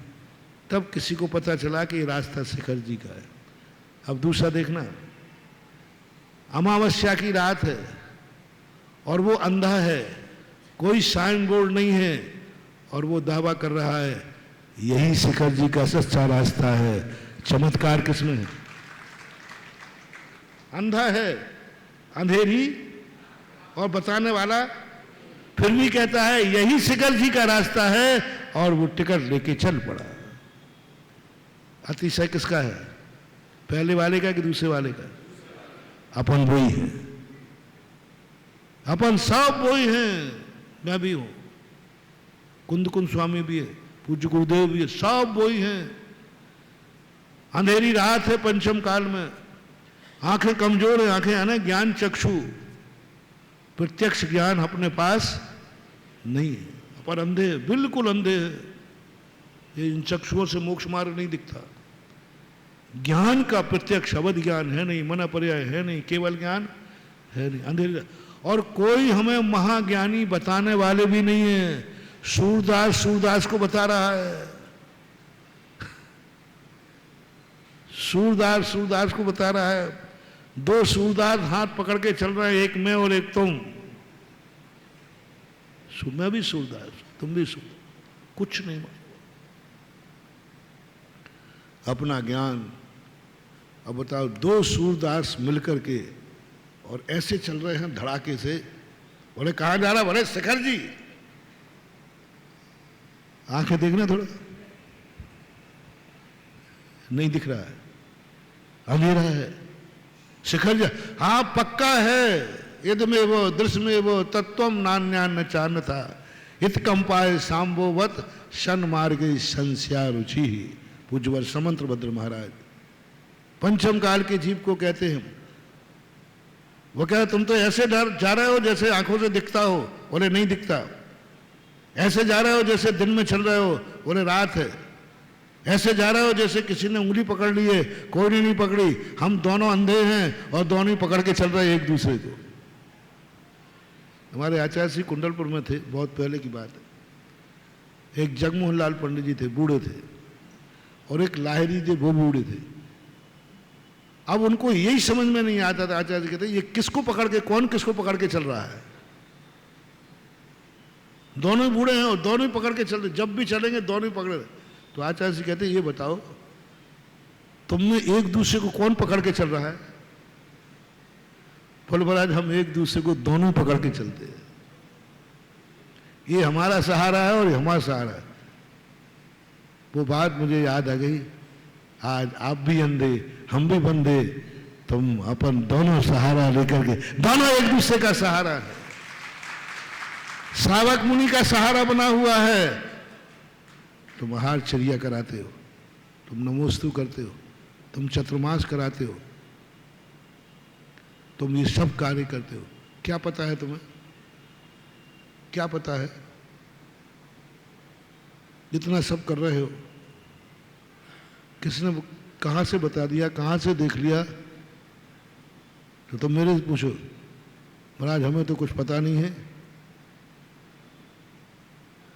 तब किसी को पता चला कि ये रास्ता शिखर जी का है। अब दूसरा देखना, अमावस्या की रात है और वो अंधा है, कोई साइन बोर्ड नहीं है, और वो दावा कर रहा है यही शिखर जी का सच्चा रास्ता है। चमत्कार किसमें है? अंधा है, अंधेरी, और बताने वाला फिर भी कहता है यही शिखर जी का रास्ता है, और वो टिकट लेके चल पड़ा। अतिशय किसका है? पहले वाले का कि दूसरे वाले का? अपन वही है, अपन सब वही हैं। मैं भी हूं, कुंद स्वामी भी है, पूज्य गुरुदेव भी है, सब वही हैं। अंधेरी रात है पंचम काल में, आंखें कमजोर है, आंखें है ना ज्ञान चक्षु, प्रत्यक्ष ज्ञान अपने पास नहीं है, पर अंधे है, बिल्कुल अंधे है। ये इन चक्षुओं से मोक्ष मार्ग नहीं दिखता। ज्ञान का प्रत्यक्ष अवध ज्ञान है नहीं, मना पर्याय है नहीं, केवल ज्ञान है नहीं, अंधेरी। और कोई हमें महाज्ञानी बताने वाले भी नहीं है। सूरदास को बता रहा है, सूरदास को बता रहा है। दो सूरदास हाथ पकड़ के चल रहे हैं, एक मैं और एक तुम। मैं भी सूरदास, तुम भी सूरदास, कुछ नहीं अपना ज्ञान। अब बताओ, दो सूरदास मिलकर के और ऐसे चल रहे हैं धड़ाके से। बोले कहां जा रहा? बोले शिखर जी। आंखें देखना थोड़ा, नहीं दिख रहा है, अंधेरा है। शिखर जी, हाँ पक्का है। यद में वो दृश्य में वो तत्वम नान्यान चान था इत कंपाए सांबोवत शन मार्ग संस्या रुचि। पूज्यवर समंत्र भद्र महाराज पंचम काल के जीव को कहते हैं। वो कह तुम तो ऐसे जा रहे हो जैसे आंखों से दिखता हो। बोले नहीं दिखता। ऐसे जा रहे हो जैसे दिन में चल रहे हो। बोले रात है। ऐसे जा रहे हो जैसे किसी ने उंगली पकड़ ली है, कोई ने नहीं पकड़ी, हम दोनों अंधे हैं और दोनों ही पकड़ के चल रहे हैं एक दूसरे को। हमारे आचार्य श्री कुंडलपुर में थे, बहुत पहले की बात है। एक जगमोहन लाल पंडित जी थे, बूढ़े थे, और एक लाहिरी थे, वो बूढ़े थे। अब उनको यही समझ में नहीं आता था। आचार्य कहते ये किसको पकड़ के, कौन किसको पकड़ के चल रहा है? दोनों ही बूढ़े हैं और दोनों ही पकड़ के चल रहे, जब भी चलेंगे दोनों ही पकड़े रहे। तो आचार्य जी कहते ये बताओ तुमने एक दूसरे को कौन पकड़ के चल रहा है? बोले महाराज हम एक दूसरे को दोनों पकड़ के चलते हैं। ये हमारा सहारा है और ये हमारा सहारा है। वो बात मुझे याद आ गई। आज आप भी अंधे, हम भी बंधे, तुम अपन दोनों सहारा लेकर के, दोनों एक दूसरे का सहारा है। श्रावक मुनि का सहारा बना हुआ है। तुम आहार चर्या कराते हो, तुम नमोस्तु करते हो, तुम चतुर्मास कराते हो, तुम ये सब कार्य करते हो। क्या पता है तुम्हें? क्या पता है? इतना सब कर रहे हो, किसने कहां से बता दिया, कहां से देख लिया? तो तुम मेरे से पूछो, महाराज हमें तो कुछ पता नहीं है।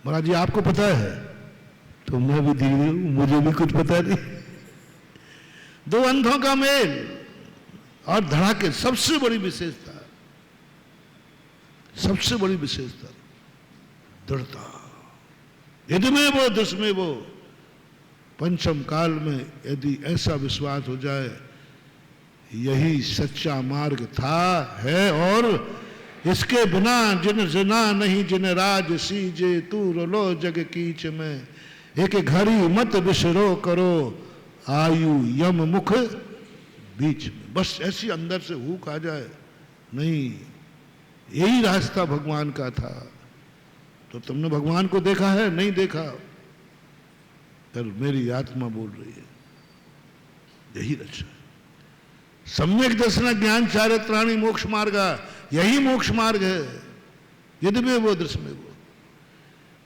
महाराज जी आपको पता है? तो मैं भी धीरे हूं, मुझे भी कुछ पता नहीं। दो अंधों का मेल और धड़ाके। सबसे बड़ी विशेषता, सबसे बड़ी विशेषता दृढ़ता। यदि में वो दस में वो पंचम काल में यदि ऐसा विश्वास हो जाए यही सच्चा मार्ग था, है, और इसके बिना जिन जना नहीं जिन राज सीजे तू रो जग कीच में एक घड़ी मत बिसरो करो आयु यम मुख बीच में। बस ऐसी अंदर से हुक आ जाए, नहीं यही रास्ता भगवान का था। तो तुमने भगवान को देखा है? नहीं देखा। पर मेरी आत्मा बोल रही है यही रक्षा। सम्यक दर्शन ज्ञान चारित्राणि मोक्ष मार्ग, यही मोक्ष मार्ग है। यदि में वो दृश्य में वो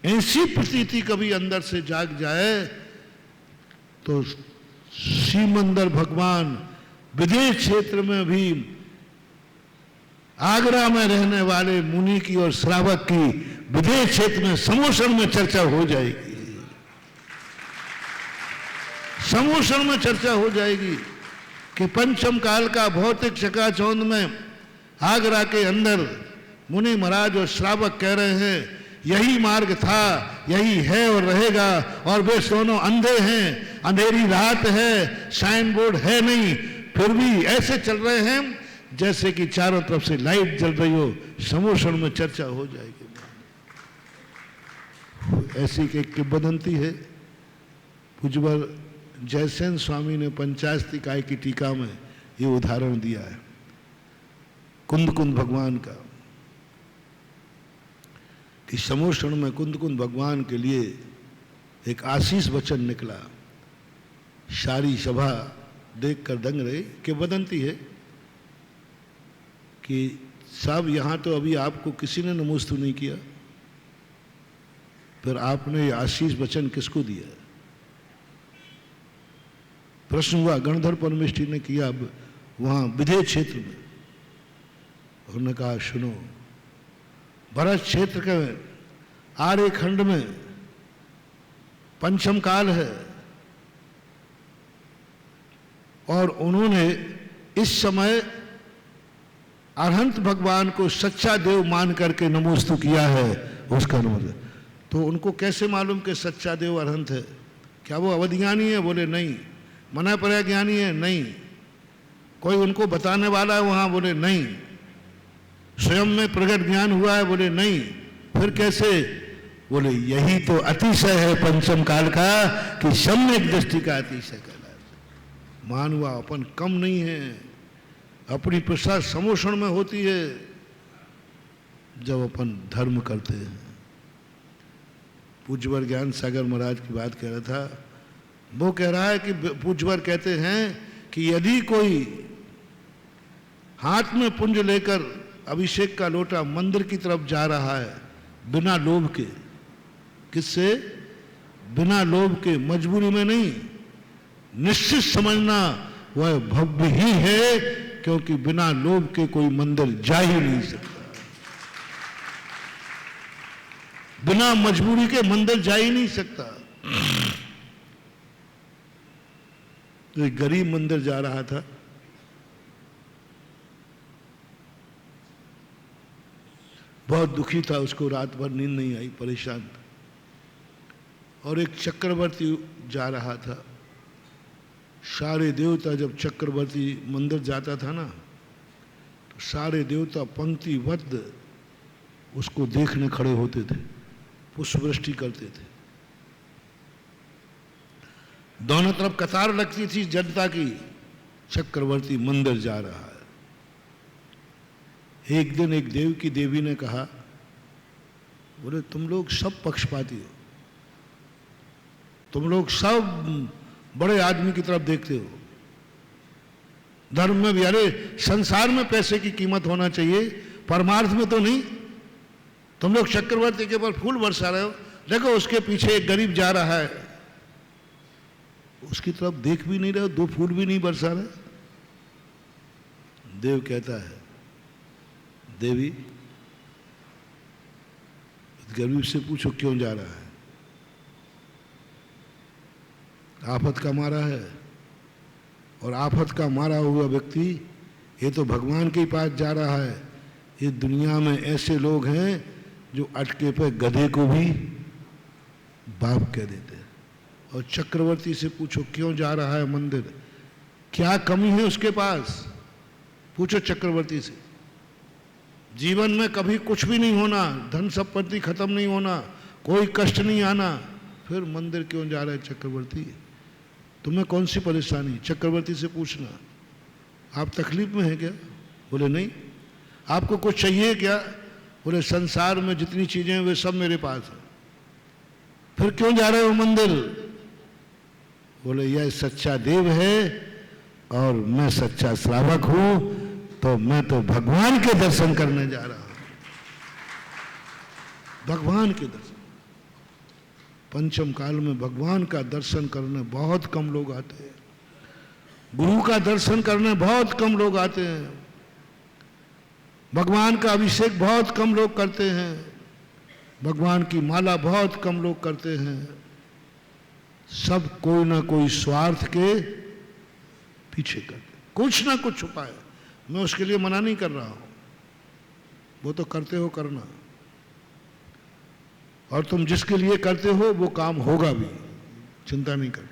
ऐसी प्रतीति कभी अंदर से जाग जाए तो श्रीमंदर भगवान विदेश क्षेत्र में भी आगरा में रहने वाले मुनि की और श्रावक की विदेश क्षेत्र में समोषण में चर्चा हो जाएगी। समोषण में चर्चा हो जाएगी कि पंचम काल का भौतिक चकाचौंध में आगरा के अंदर मुनि महाराज और श्रावक कह रहे हैं यही मार्ग था, यही है और रहेगा, और वे दोनों अंधे हैं, अंधेरी रात है, साइन बोर्ड है नहीं, फिर भी ऐसे चल रहे हैं जैसे कि चारों तरफ से लाइट जल रही हो। समोषण में चर्चा हो जाएगी। ऐसी एक किंवदंती है। पूज्यवर जयसेन स्वामी ने पंचास्तिकाय की टीका में ये उदाहरण दिया है कुंद कुंद भगवान का, कि समोषण में कुंद कुंद भगवान के लिए एक आशीष वचन निकला। सारी सभा देखकर दंग रही कि बदंती है कि साहब यहाँ तो अभी आपको किसी ने नमोस्तु नहीं किया, फिर आपने ये आशीष वचन किसको दिया? प्रश्न हुआ। गणधर परमेष्ठी ने किया अब वहाँ विदेह क्षेत्र में। उन्होंने कहा सुनो, भरत क्षेत्र के आर्य खंड में पंचम काल है और उन्होंने इस समय अरहंत भगवान को सच्चा देव मान करके नमोस्तु किया है। उसका नमस्ते तो उनको कैसे मालूम कि सच्चा देव अरहंत है? क्या वो अवधिज्ञानी है? बोले नहीं। मना पर्या ज्ञानी है? नहीं। कोई उनको बताने वाला है वहां? बोले नहीं। स्वयं में प्रगट ज्ञान हुआ है? बोले नहीं। फिर कैसे? बोले यही तो अतिशय है पंचम काल का कि सम्यक दृष्टि का अतिशय कहलाता। मान हुआ अपन कम नहीं है, अपनी प्रसाद समोषण में होती है जब अपन धर्म करते हैं। पूज्यवर ज्ञान सागर महाराज की बात कह रहा था। वो कह रहा है कि पूज्यवर कहते हैं कि यदि कोई हाथ में पुंज लेकर अभिषेक का लोटा मंदिर की तरफ जा रहा है बिना लोभ के, किससे? बिना लोभ के, मजबूरी में नहीं, निश्चित समझना वह भव्य ही है, क्योंकि बिना लोभ के कोई मंदिर जा ही नहीं सकता। बिना मजबूरी के मंदिर जा ही नहीं सकता। तो एक गरीब मंदिर जा रहा था, बहुत दुखी था, उसको रात भर नींद नहीं आई, परेशान था। और एक चक्रवर्ती जा रहा था। सारे देवता जब चक्रवर्ती मंदिर जाता था ना, तो सारे देवता पंक्तिबद्ध उसको देखने खड़े होते थे, पुष्पवृष्टि करते थे। दोनों तरफ कतार लगती थी जनता की। चक्रवर्ती मंदिर जा रहा है। एक दिन एक देव की देवी ने कहा, बोले तुम लोग सब पक्षपाती हो, तुम लोग सब बड़े आदमी की तरफ देखते हो। धर्म में भी, अरे संसार में पैसे की कीमत होना चाहिए, परमार्थ में तो नहीं। तुम लोग चक्रवर्ती के ऊपर फूल बरसा रहे हो, देखो उसके पीछे एक गरीब जा रहा है, उसकी तरफ देख भी नहीं रहे हो, दो फूल भी नहीं बरसा रहे। देव कहता है, देवी गरीब से पूछो क्यों जा रहा है? आफत का मारा है, और आफत का मारा हुआ व्यक्ति ये तो भगवान के पास जा रहा है। इस दुनिया में ऐसे लोग हैं जो अटके पे गधे को भी बाप कह देते हैं। और चक्रवर्ती से पूछो क्यों जा रहा है मंदिर, क्या कमी है उसके पास? पूछो चक्रवर्ती से। जीवन में कभी कुछ भी नहीं होना, धन संपत्ति खत्म नहीं होना, कोई कष्ट नहीं आना, फिर मंदिर क्यों जा रहा है चक्रवर्ती? तुम्हें कौन सी परेशानी? चक्रवर्ती से पूछना। आप तकलीफ में हैं क्या? बोले नहीं। आपको कुछ चाहिए क्या? बोले संसार में जितनी चीजें हैं वे सब मेरे पास है। फिर क्यों जा रहे हो मंदिर? बोले यह सच्चा देव है और मैं सच्चा श्रावक हूं, तो मैं तो भगवान के दर्शन करने जा रहा हूं। भगवान के दर्शन। पंचम काल में भगवान का दर्शन करने बहुत कम लोग आते हैं। गुरु का दर्शन करने बहुत कम लोग आते हैं। भगवान का अभिषेक बहुत कम लोग करते हैं। भगवान की माला बहुत कम लोग करते हैं। सब कोई ना कोई स्वार्थ के पीछे करते, कुछ ना कुछ छुपा है। मैं उसके लिए मना नहीं कर रहा हूं, वो तो करते हो करना, और तुम जिसके लिए करते हो वो काम होगा भी, चिंता नहीं करना।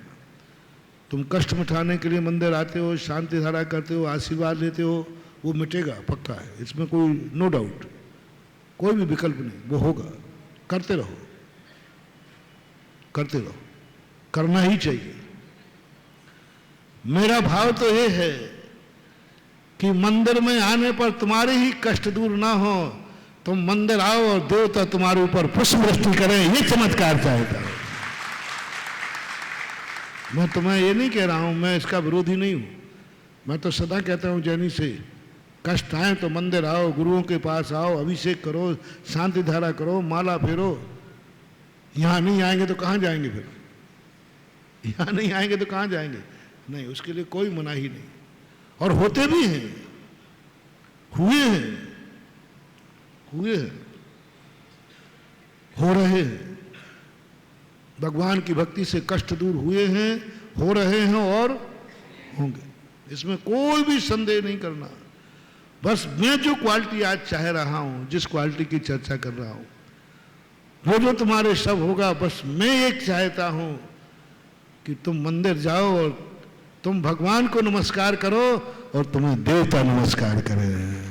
तुम कष्ट मिटाने के लिए मंदिर आते हो, शांति धारा करते हो, आशीर्वाद लेते हो, वो मिटेगा, पक्का है, इसमें कोई नो डाउट, कोई भी विकल्प नहीं, वो होगा। करते रहो, करते रहो, करना ही चाहिए। मेरा भाव तो ये है कि मंदिर में आने पर तुम्हारे ही कष्ट दूर ना हो, तुम मंदिर आओ और देवता तुम्हारे ऊपर पुष्प वृष्टि करें, ये चमत्कार चाहता हूं। मैं तुम्हें ये नहीं कह रहा हूं, मैं इसका विरोधी नहीं हूं। मैं तो सदा कहता हूं जैनी से, कष्ट आए तो मंदिर आओ, गुरुओं के पास आओ, अभिषेक करो, शांति धारा करो, माला फेरो। यहां नहीं आएंगे तो कहां जाएंगे? फिर यहां नहीं आएंगे तो कहां जाएंगे? नहीं, उसके लिए कोई मनाही नहीं। और होते भी हैं, हुए हैं, हो रहे हैं। भगवान की भक्ति से कष्ट दूर हुए हैं, हो रहे हैं और होंगे, इसमें कोई भी संदेह नहीं करना। बस मैं जो क्वालिटी आज चाह रहा हूं, जिस क्वालिटी की चर्चा कर रहा हूं, वो जो तुम्हारे सब होगा, बस मैं एक चाहता हूं कि तुम मंदिर जाओ और तुम भगवान को नमस्कार करो और तुम्हें देवता नमस्कार करें।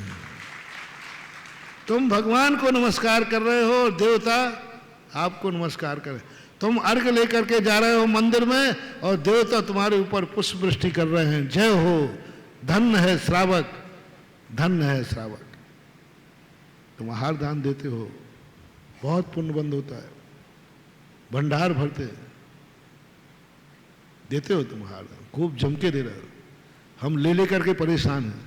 तुम भगवान को नमस्कार कर रहे हो और देवता आपको नमस्कार करे। तुम अर्घ लेकर के जा रहे हो मंदिर में और देवता तुम्हारे ऊपर पुष्प वृष्टि कर रहे हैं। जय हो, धन्य है श्रावक, धन्य है श्रावक। तुम आहार दान देते हो, बहुत पुण्यबंद होता है। भंडार भरते देते हो, तुम आहार दान खूब जम के दे रहे हो। हम ले लेकर के परेशान हैं,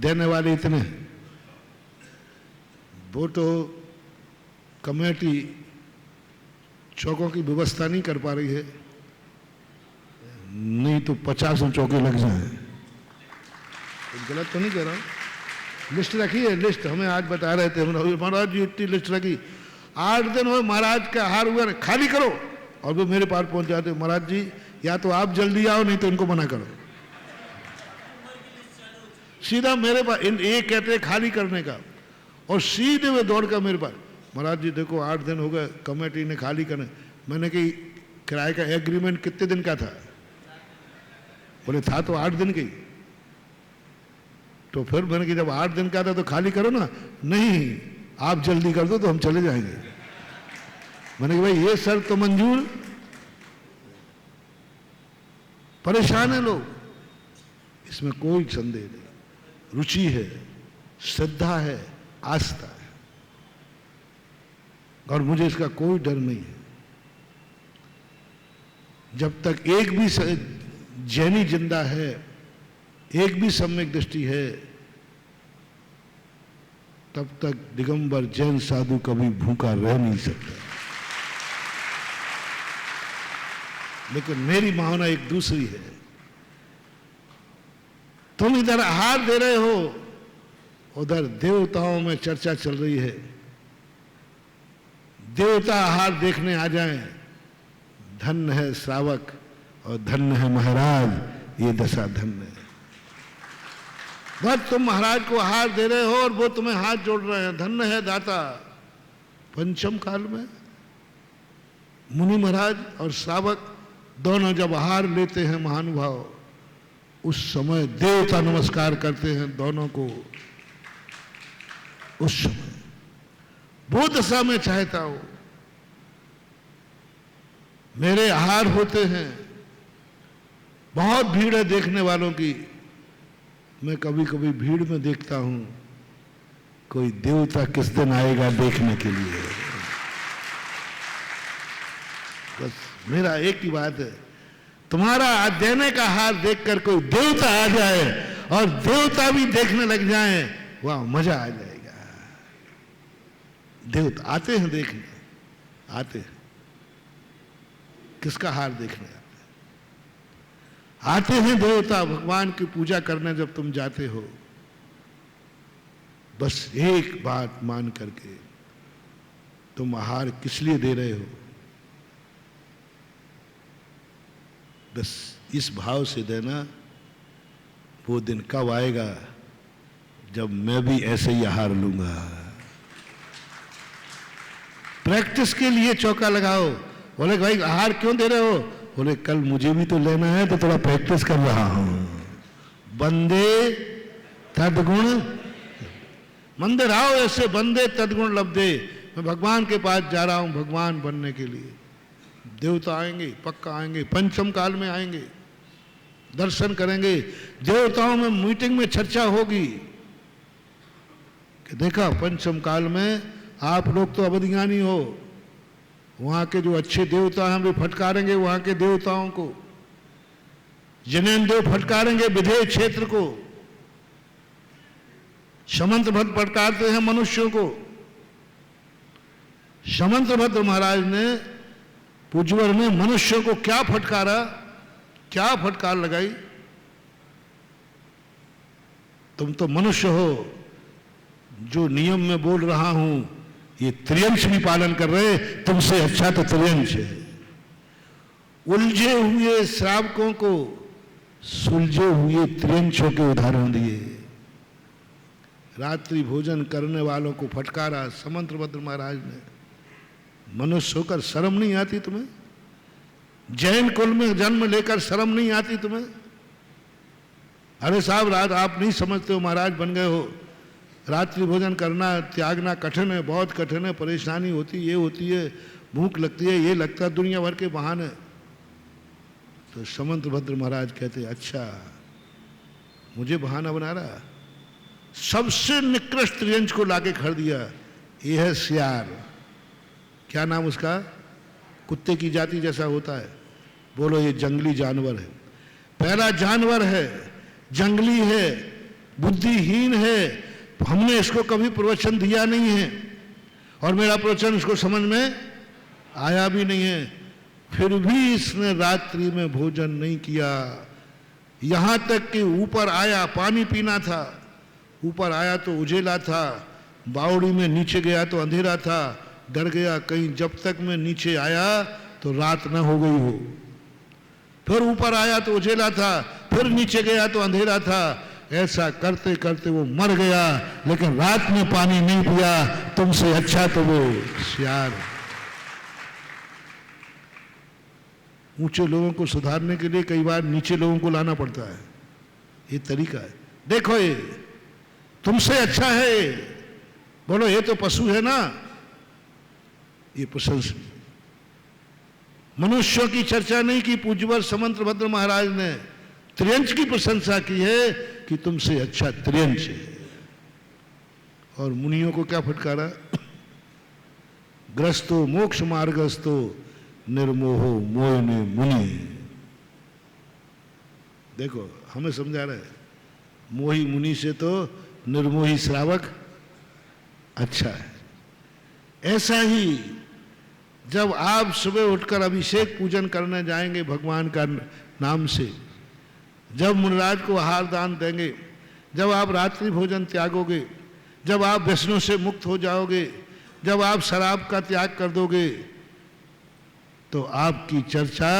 देने वाले इतने हैं। वो तो कमेटी चौकों की व्यवस्था नहीं कर पा रही है, नहीं तो 50 चौके लग जाए। गलत तो नहीं कह रहा हूं। लिस्ट रखी है, लिस्ट हमें आज बता रहे थे महाराज जी, इतनी लिस्ट रखी, 8 दिन हुए महाराज का आहार हुआ, खाली करो। और वो मेरे पास पहुंच जाते, महाराज जी या तो आप जल्दी आओ, नहीं तो इनको मना करो। सीधा मेरे पास एक कहते खाली करने का, और सीधे वे दौड़ कर मेरे पास, महाराज जी देखो 8 दिन हो गए, कमेटी ने खाली करने। मैंने कही किराए का एग्रीमेंट कितने दिन का था? बोले था तो 8 दिन की। तो फिर मैंने कहा जब 8 दिन का था तो खाली करो ना। नहीं, आप जल्दी कर दो तो हम चले जाएंगे। मैंने कहा भाई ये शर्त तो मंजूर। परेशान है लोग, इसमें कोई संदेह नहीं। रुचि है, श्रद्धा है, आस्था है, और मुझे इसका कोई डर नहीं है। जब तक एक भी जैनी जिंदा है, एक भी सम्यक दृष्टि है, तब तक दिगंबर जैन साधु कभी भूखा रह नहीं सकता। लेकिन मेरी भावना एक दूसरी है। तुम इधर आहार दे रहे हो, उधर देवताओं में चर्चा चल रही है। देवता आहार देखने आ जाएं, धन्य है श्रावक और धन्य है महाराज, ये दशा धन्य है। बस तुम महाराज को आहार दे रहे हो और वो तुम्हें हाथ जोड़ रहे हैं, धन्य है दाता। पंचम काल में मुनि महाराज और श्रावक दोनों जब आहार लेते हैं महानुभाव, उस समय देवता नमस्कार करते हैं दोनों को। उस समय वो दशा में चाहता हूं। मेरे आहार होते हैं, बहुत भीड़ है देखने वालों की। मैं कभी कभी भीड़ में देखता हूं कोई देवता किस दिन आएगा देखने के लिए। बस मेरा एक ही बात है, तुम्हारा देने का हार देखकर कोई देवता आ जाए और देवता भी देखने लग जाए, वाह मजा आ जाएगा। देवता आते हैं देखने, आते हैं। किसका हार देखने आते हैं? देवता भगवान की पूजा करने जब तुम जाते हो, बस एक बात मान करके, तुम आहार किस लिए दे रहे हो, बस इस भाव से देना। वो दिन कब आएगा जब मैं भी ऐसे ही आहार लूंगा। प्रैक्टिस के लिए चौका लगाओ। बोले भाई आहार क्यों दे रहे हो? बोले कल मुझे भी तो लेना है, तो थोड़ा प्रैक्टिस कर रहा हूं। बंदे तदगुण, मंदिर आओ ऐसे बंदे तदगुण लब्धे। मैं भगवान के पास जा रहा हूं भगवान बनने के लिए। देवता आएंगे, पक्का आएंगे, पंचम काल में आएंगे। दर्शन करेंगे, देवताओं में मीटिंग में चर्चा होगी कि देखा पंचम काल में आप लोग तो अवधिज्ञानी हो, वहां के जो अच्छे देवता हैं वे फटकारेंगे वहां के देवताओं को, जनेन्द्र देव फटकारेंगे विधेय क्षेत्र को, समंतभद्र फटकारते हैं मनुष्यों को। समंतभद्र महाराज ने पूज्यवर ने मनुष्यों को क्या फटकारा, क्या फटकार लगाई? तुम तो मनुष्य हो, जो नियम में बोल रहा हूं ये त्रियंश भी पालन कर रहे, तुमसे अच्छा तो त्रियंश है। उलझे हुए श्रावकों को सुलझे हुए त्रियंशों के उदाहरण दिए। रात्रि भोजन करने वालों को फटकारा समंतभद्र महाराज ने। मनुष्य होकर शर्म नहीं आती तुम्हें? जैन कुल में जन्म लेकर शर्म नहीं आती तुम्हें? अरे साहब रात आप नहीं समझते हो, महाराज बन गए हो, रात्रि भोजन करना त्यागना कठिन है, बहुत कठिन है, परेशानी होती ये होती है, भूख लगती है, ये लगता है, दुनिया भर के बहाने। तो समंतभद्र महाराज कहते अच्छा मुझे बहाना बना रहा, सबसे निकृष्ट त्रियंश को लाके खड़ दिया। ये है सियार, क्या नाम उसका, कुत्ते की जाति जैसा होता है, बोलो ये जंगली जानवर है, पहला जानवर है, जंगली है, बुद्धिहीन है, हमने इसको कभी प्रवचन दिया नहीं है और मेरा प्रवचन इसको समझ में आया भी नहीं है, फिर भी इसने रात्रि में भोजन नहीं किया। यहां तक कि ऊपर आया, पानी पीना था, ऊपर आया तो उजेला था, बावड़ी में नीचे गया तो अंधेरा था, डर गया कहीं जब तक मैं नीचे आया तो रात न हो गई हो। फिर ऊपर आया तो उजेला था, फिर नीचे गया तो अंधेरा था, ऐसा करते करते वो मर गया, लेकिन रात में पानी नहीं पिया। तुमसे अच्छा तो वो सियार। ऊंचे लोगों को सुधारने के लिए कई बार नीचे लोगों को लाना पड़ता है, ये तरीका है। देखो ये तुमसे अच्छा है, बोलो ये तो पशु है ना, ये प्रशंसनीय। मनुष्यों की चर्चा नहीं की, पूज्यवर समंतभद्र महाराज ने त्रियंश की प्रशंसा की है कि तुमसे अच्छा त्रियंश है। और मुनियों को क्या फटकारा, ग्रस्तो मोक्ष मार्गस्तो निर्मोहो मोहने मुनि। देखो हमें समझा रहा है, मोही मुनि से तो निर्मोही श्रावक अच्छा है। ऐसा ही जब आप सुबह उठकर अभिषेक पूजन करने जाएंगे भगवान का नाम से, जब मुनिराज को आहार दान देंगे, जब आप रात्रि भोजन त्यागोगे, जब आप व्यसनों से मुक्त हो जाओगे, जब आप शराब का त्याग कर दोगे, तो आपकी चर्चा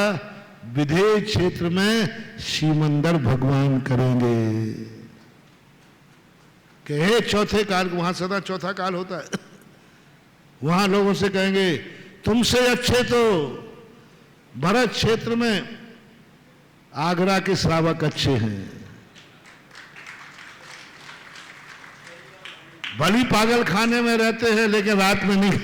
विधेय क्षेत्र में सीमंदर भगवान करेंगे कि हे चौथे काल, वहां सदा चौथा काल होता है, वहां लोगों से कहेंगे तुमसे अच्छे तो भरत क्षेत्र में आगरा के श्रावक अच्छे हैं, भली पागल खाने में रहते हैं लेकिन रात में नहीं।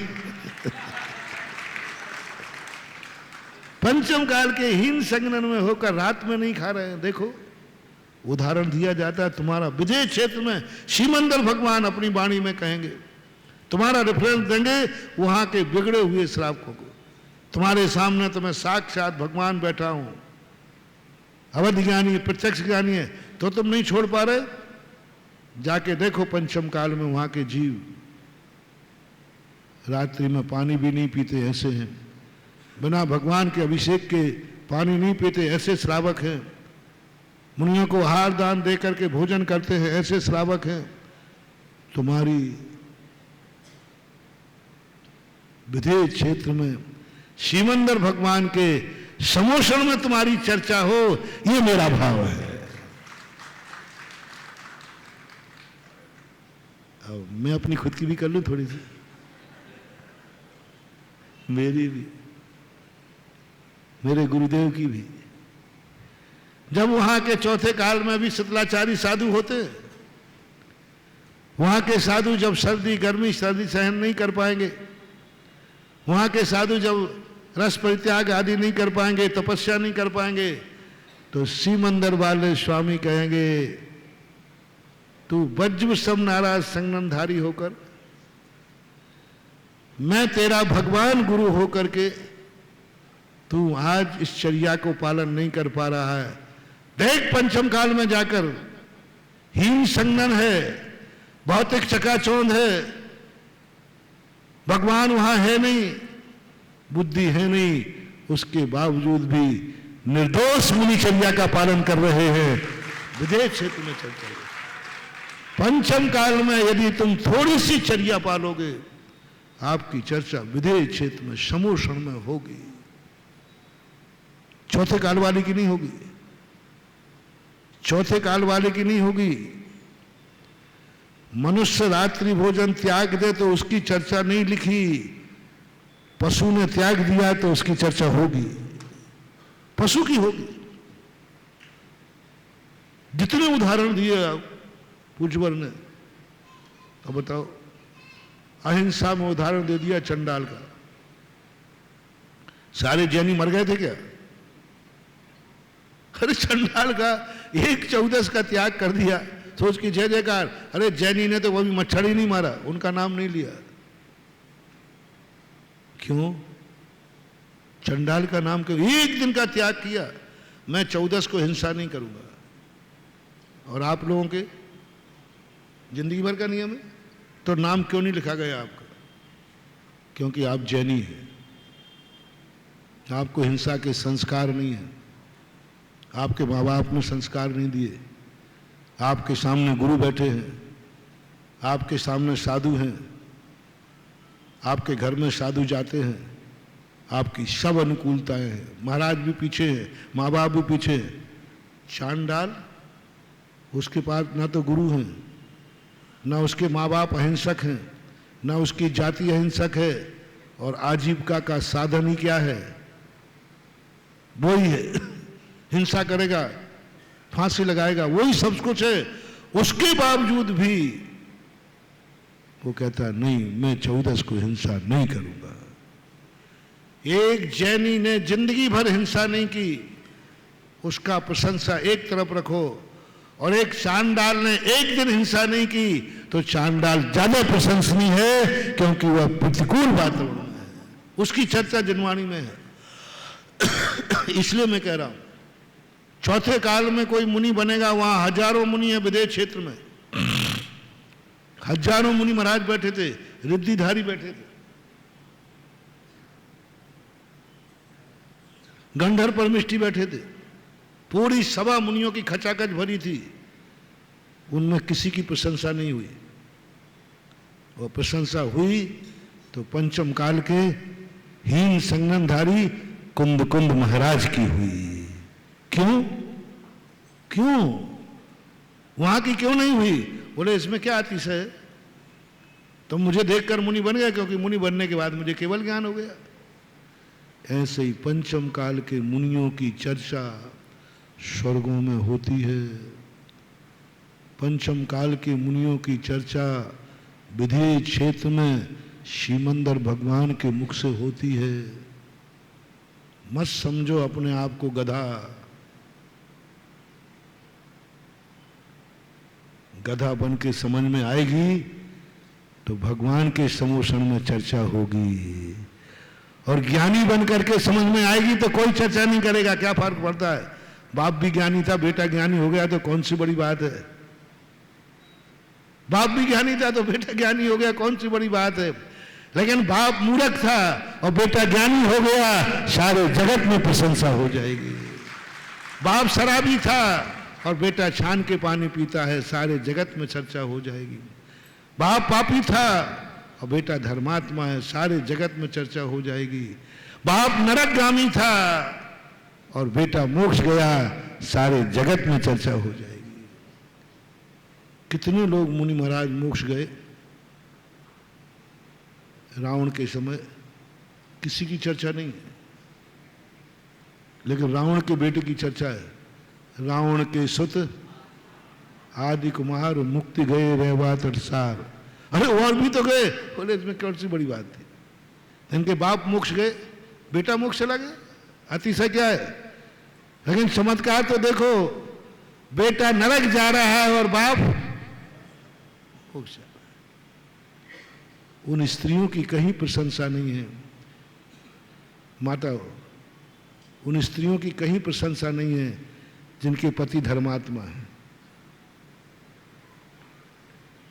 पंचम काल के हीन संगनन में होकर रात में नहीं खा रहे हैं। देखो उदाहरण दिया जाता है, तुम्हारा विजय क्षेत्र में सीमंदर भगवान अपनी वाणी में कहेंगे, तुम्हारा रेफरेंस देंगे वहां के बिगड़े हुए श्रावकों को। तुम्हारे सामने तो मैं साक्षात भगवान बैठा हूं, अवधि ज्ञानी है, प्रत्यक्ष ज्ञानी है, तो तुम नहीं छोड़ पा रहे। जाके देखो पंचम काल में वहां के जीव रात्रि में पानी भी नहीं पीते, ऐसे हैं, बिना भगवान के अभिषेक के पानी नहीं पीते, ऐसे श्रावक हैं। मुनियों को आहार दान दे करके भोजन करते हैं, ऐसे श्रावक हैं। तुम्हारी विधेय क्षेत्र में सीमंदर भगवान के समोषण में तुम्हारी चर्चा हो, ये मेरा भाव है। अब मैं अपनी खुद की भी कर लूं थोड़ी सी, मेरी भी, मेरे गुरुदेव की भी। जब वहां के चौथे काल में भी शीतलाचारी साधु होते, वहां के साधु जब सर्दी गर्मी सर्दी सहन नहीं कर पाएंगे, वहां के साधु जब रस परित्याग आदि नहीं कर पाएंगे, तपस्या नहीं कर पाएंगे, तो सीमंदर वाले स्वामी कहेंगे तू वज्र सम नाराज संगनधारी होकर, मैं तेरा भगवान गुरु होकर के तू आज इस चर्या को पालन नहीं कर पा रहा है। देख पंचम काल में जाकर हीन संगन है, भौतिक चकाचौंध है, भगवान वहां है नहीं, बुद्धि है नहीं, उसके बावजूद भी निर्दोष मुनिचर्या का पालन कर रहे हैं। विदेश क्षेत्र में चर्चा है। पंचम काल में यदि तुम थोड़ी सी चर्या पालोगे, आपकी चर्चा विदेश क्षेत्र में समोषण में होगी, चौथे काल वाले की नहीं होगी, चौथे काल वाले की नहीं होगी। मनुष्य रात्रि भोजन त्याग दे तो उसकी चर्चा नहीं लिखी, पशु ने त्याग दिया तो उसकी चर्चा होगी, पशु की होगी। जितने उदाहरण दिए आप पूज्यवर ने, तो बताओ, अहिंसा में उदाहरण दे दिया चंडाल का, सारे जैनी मर गए थे क्या? अरे चंडाल का 1/14 का त्याग कर दिया, सोच के जय जयकार। अरे जैनी ने तो वो भी मच्छर ही नहीं मारा, उनका नाम नहीं लिया। क्यों? चंडाल का नाम क्यों? एक दिन का त्याग किया, मैं 14 को हिंसा नहीं करूंगा। और आप लोगों के जिंदगी भर का नियम है, तो नाम क्यों नहीं लिखा गया आपका? क्योंकि आप जैनी हैं, आपको हिंसा के संस्कार नहीं है, आपके माँ बाप ने संस्कार नहीं दिए, आपके सामने गुरु बैठे हैं, आपके सामने साधु हैं, आपके घर में साधु जाते हैं, आपकी सब अनुकूलताएं हैं, महाराज भी पीछे हैं, माँ बाप भी पीछे हैं। चांडाल, उसके पास ना तो गुरु हैं, ना उसके माँ बाप अहिंसक हैं, ना उसकी जाति अहिंसक है, और आजीविका का साधन ही क्या है? वही है, हिंसा करेगा, फांसी लगाएगा, वही सब कुछ है। उसके बावजूद भी वो कहता है नहीं, मैं 14 को हिंसा नहीं करूंगा। एक जैनी ने जिंदगी भर हिंसा नहीं की, उसका प्रशंसा एक तरफ रखो, और एक चांडाल ने एक दिन हिंसा नहीं की, तो चांडाल ज्यादा प्रशंसनीय है, क्योंकि वह प्रतिकूल वातावरण में है, उसकी चर्चा जिनवाणी में है। इसलिए मैं कह रहा हूं, चौथे काल में कोई मुनि बनेगा, वहां हजारों मुनि है विदेश क्षेत्र में, हजारों मुनि महाराज बैठे थे, रिद्धिधारी बैठे थे, गंधर्व परमिष्ठी बैठे थे, पूरी सभा मुनियों की खचाखच भरी थी, उनमें किसी की प्रशंसा नहीं हुई। वो प्रशंसा हुई तो पंचम काल के हीन संगनधारी कुंद कुंद महाराज की हुई। क्यों? क्यों वहां की क्यों नहीं हुई? बोले इसमें क्या अतिशय है, तो मुझे देखकर मुनि बन गया, क्योंकि मुनि बनने के बाद मुझे केवल ज्ञान हो गया। ऐसे ही पंचम काल के मुनियों की चर्चा स्वर्गों में होती है, पंचम काल के मुनियों की चर्चा विधेय क्षेत्र में श्रीमंदर भगवान के मुख से होती है। मत समझो अपने आप को गधा, गधा बन के समझ में आएगी तो भगवान के समोषण में चर्चा होगी, और ज्ञानी बन करके समझ में आएगी तो कोई चर्चा नहीं करेगा। क्या फर्क पड़ता है? बाप भी ज्ञानी था, बेटा ज्ञानी हो गया तो कौन सी बड़ी बात है? बाप भी ज्ञानी था तो बेटा ज्ञानी हो गया, कौन सी बड़ी बात है? लेकिन बाप मूर्ख था और बेटा ज्ञानी हो गया, सारे जगत में प्रशंसा हो जाएगी। बाप शराबी था और बेटा छान के पानी पीता है, सारे जगत में चर्चा हो जाएगी। बाप पापी था और बेटा धर्मात्मा है, सारे जगत में चर्चा हो जाएगी। बाप नरकगामी था और बेटा मोक्ष गया, सारे जगत में चर्चा हो जाएगी। कितने लोग मुनि महाराज मोक्ष गए रावण के समय, किसी की चर्चा नहीं है, लेकिन रावण के बेटे की चर्चा है। रावण के सुत आदि कुमार मुक्ति गए रहवा तटसार। अरे और भी तो गए, बोले इसमें कौन सी बड़ी बात थी? इनके बाप मोक्ष गए, बेटा मोक्ष चला गया, अतिशय क्या है? लेकिन चमत्कार तो देखो, बेटा नरक जा रहा है और बाप मोक्ष जा रहा है। उन स्त्रियों की कहीं प्रशंसा नहीं है माता, उन स्त्रियों की कहीं प्रशंसा नहीं है जिनके पति धर्मात्मा है।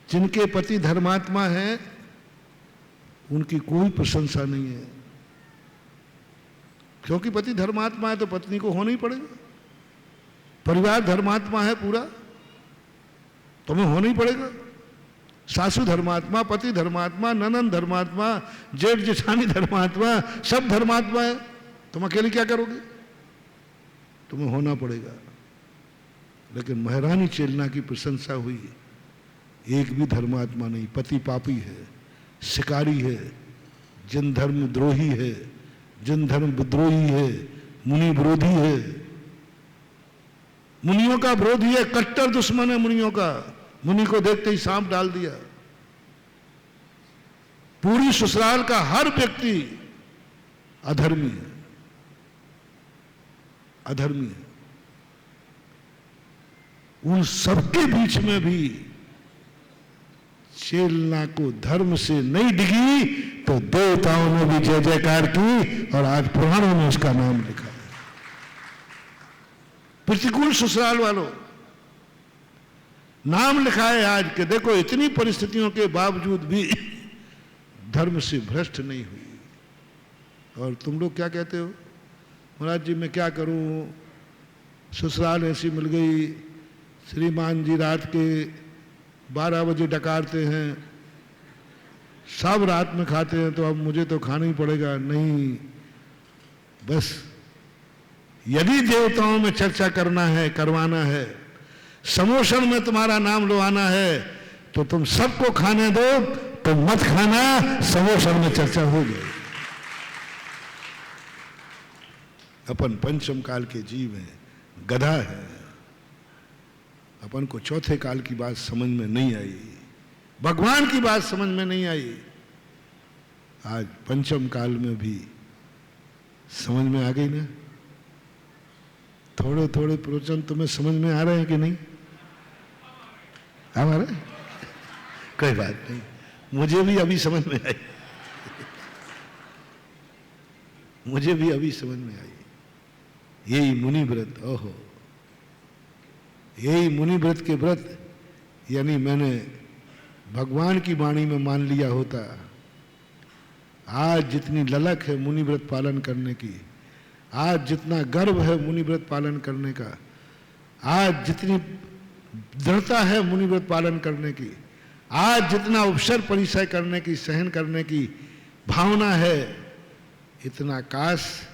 जिनके पति धर्मात्मा है उनकी कोई प्रशंसा नहीं है, क्योंकि पति धर्मात्मा है तो पत्नी को होना ही पड़ेगा। परिवार धर्मात्मा है पूरा, तुम्हें होना ही पड़ेगा। सासू धर्मात्मा, पति धर्मात्मा, ननंद धर्मात्मा, जेठ जेठानी धर्मात्मा, सब धर्मात्मा है। तुम अकेले क्या करोगे? तुम्हें होना पड़ेगा। लेकिन महारानी चेलना की प्रशंसा हुई, एक भी धर्मात्मा नहीं। पति पापी है, शिकारी है, जन धर्म द्रोही है, जन धर्म विद्रोही है, मुनि विरोधी है, मुनियों का विरोधी है, कट्टर दुश्मन है मुनियों का। मुनि को देखते ही सांप डाल दिया। पूरी ससुराल का हर व्यक्ति अधर्मी है, अधर्मी है। उन सबके बीच में भी चेलना को धर्म से नहीं डिगी तो देवताओं ने भी जय जयकार की और आज पुराणों में उसका नाम लिखा है। प्रतिकूल ससुराल वालों, नाम लिखा है आज के देखो इतनी परिस्थितियों के बावजूद भी धर्म से भ्रष्ट नहीं हुई। और तुम लोग क्या कहते हो, महाराज जी मैं क्या करूं, ससुराल ऐसी मिल गई, श्रीमान जी रात के 12 बजे डकारते हैं, सब रात में खाते हैं, तो अब मुझे तो खाना ही पड़ेगा। नहीं, बस यदि देवताओं में चर्चा करना है, करवाना है, समोषण में तुम्हारा नाम लवाना है, तो तुम सबको खाने दो, तो मत खाना, समोषण में चर्चा हो गई। अपन पंचम काल के जीव हैं, गधा है। अपन को चौथे काल की बात समझ में नहीं आई, भगवान की बात समझ में नहीं आई। आज पंचम काल में भी समझ में आ गई ना। थोड़े थोड़े प्रवचन तुम्हें समझ में आ रहे हैं कि नहीं? आ रहे? कोई बात नहीं, मुझे भी अभी समझ में आई, मुझे भी अभी समझ में आई। यही मुनि व्रत, ओहो, यही मुनि व्रत के व्रत, यानी मैंने भगवान की वाणी में मान लिया होता। आज जितनी ललक है मुनि व्रत पालन करने की, आज जितना गर्व है मुनि व्रत पालन करने का, आज जितनी दृढ़ता है मुनि व्रत पालन करने की, आज जितना उपसर परिचय करने की, सहन करने की भावना है, इतना काश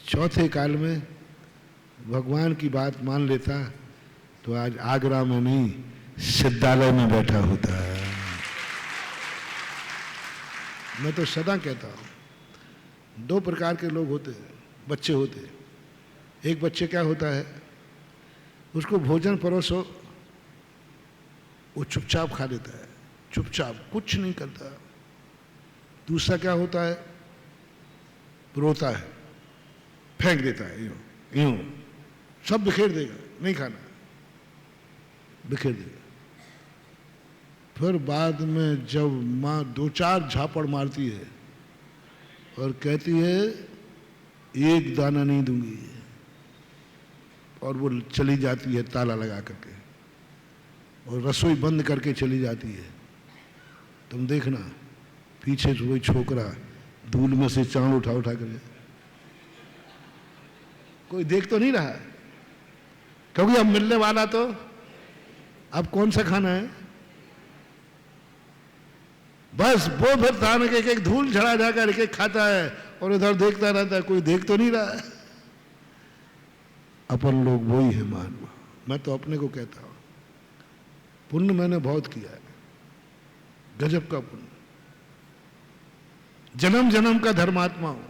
चौथे काल में भगवान की बात मान लेता तो आज आगरा में नहीं सिद्धालय में बैठा होता है। मैं तो सदा कहता हूं, दो प्रकार के लोग होते हैं, बच्चे होते हैं। एक बच्चे क्या होता है, उसको भोजन परोसो, वो चुपचाप खा लेता है, चुपचाप कुछ नहीं करता। दूसरा क्या होता है, रोता है, फेंक देता है, यूं यूं सब बिखेर देगा, नहीं खाना, बिखेर देगा। फिर बाद में जब माँ 2-4 झापड़ मारती है और कहती है एक दाना नहीं दूंगी, और वो चली जाती है ताला लगा करके, और रसोई बंद करके चली जाती है, तुम देखना पीछे से वही छोकरा धूल में से चावल उठा उठा कर, कोई देख तो नहीं रहा, क्योंकि अब मिलने वाला तो अब कौन सा खाना है, बस वो फिर तान के एक धूल झड़ा जाकर एक एक खाता है और इधर देखता रहता है, कोई देख तो नहीं रहा है। अपन लोग वही है मानव। मैं तो अपने को कहता हूं, पुण्य मैंने बहुत किया है, गजब का पुण्य, जन्म जन्म का धर्मात्मा हूं,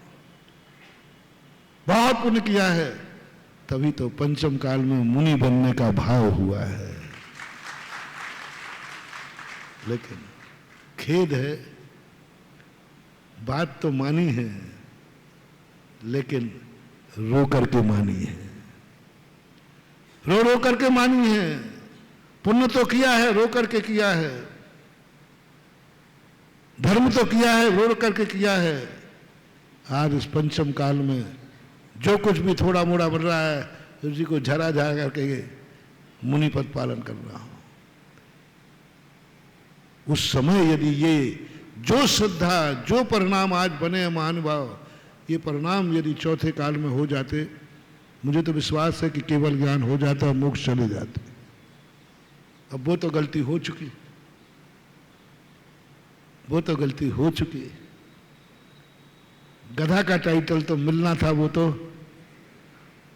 बहुत पुण्य किया है, तभी तो पंचम काल में मुनि बनने का भाव हुआ है। लेकिन खेद है, बात तो मानी है, लेकिन रो करके मानी है, रो रो करके मानी है। पुण्य तो किया है, रो करके किया है। धर्म तो किया है, रो करके किया है। आज इस पंचम काल में जो कुछ भी थोड़ा मोड़ा बन रहा है, उसी को झरा झरा करके मुनि पद पालन कर रहा हूं। उस समय यदि ये जो श्रद्धा, जो परिणाम आज बने महानुभाव, ये परिणाम यदि चौथे काल में हो जाते, मुझे तो विश्वास है कि केवल ज्ञान हो जाता और मोक्ष चले जाते। अब वो तो गलती हो चुकी, वो तो गलती हो चुकी। गधा का टाइटल तो मिलना था, वो तो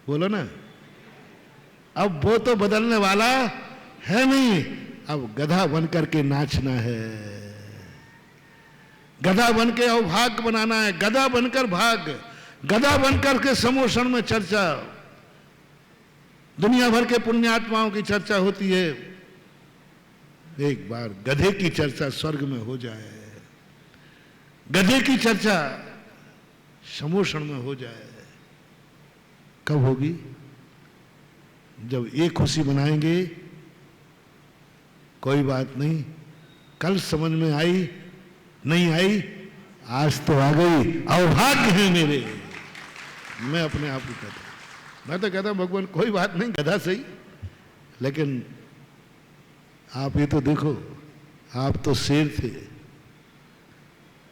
बोलो ना, अब वो तो बदलने वाला है नहीं। अब गधा बन करके नाचना है, गधा बन के अवभाग्य बनाना है, गधा बनकर भाग, गधा बनकर के समोषण में चर्चा, दुनिया भर के पुण्यात्माओं की चर्चा होती है। एक बार गधे की चर्चा स्वर्ग में हो जाए, गधे की चर्चा समोषण में हो जाए, कब होगी? जब एक खुशी मनाएंगे, कोई बात नहीं, कल समझ में आई, नहीं आई, आज तो आ गई, अवभाग्य है मेरे। मैं अपने आप को कहता हूं, मैं तो कहता हूं भगवान कोई बात नहीं, गधा सही, लेकिन आप ये तो देखो, आप तो शेर थे,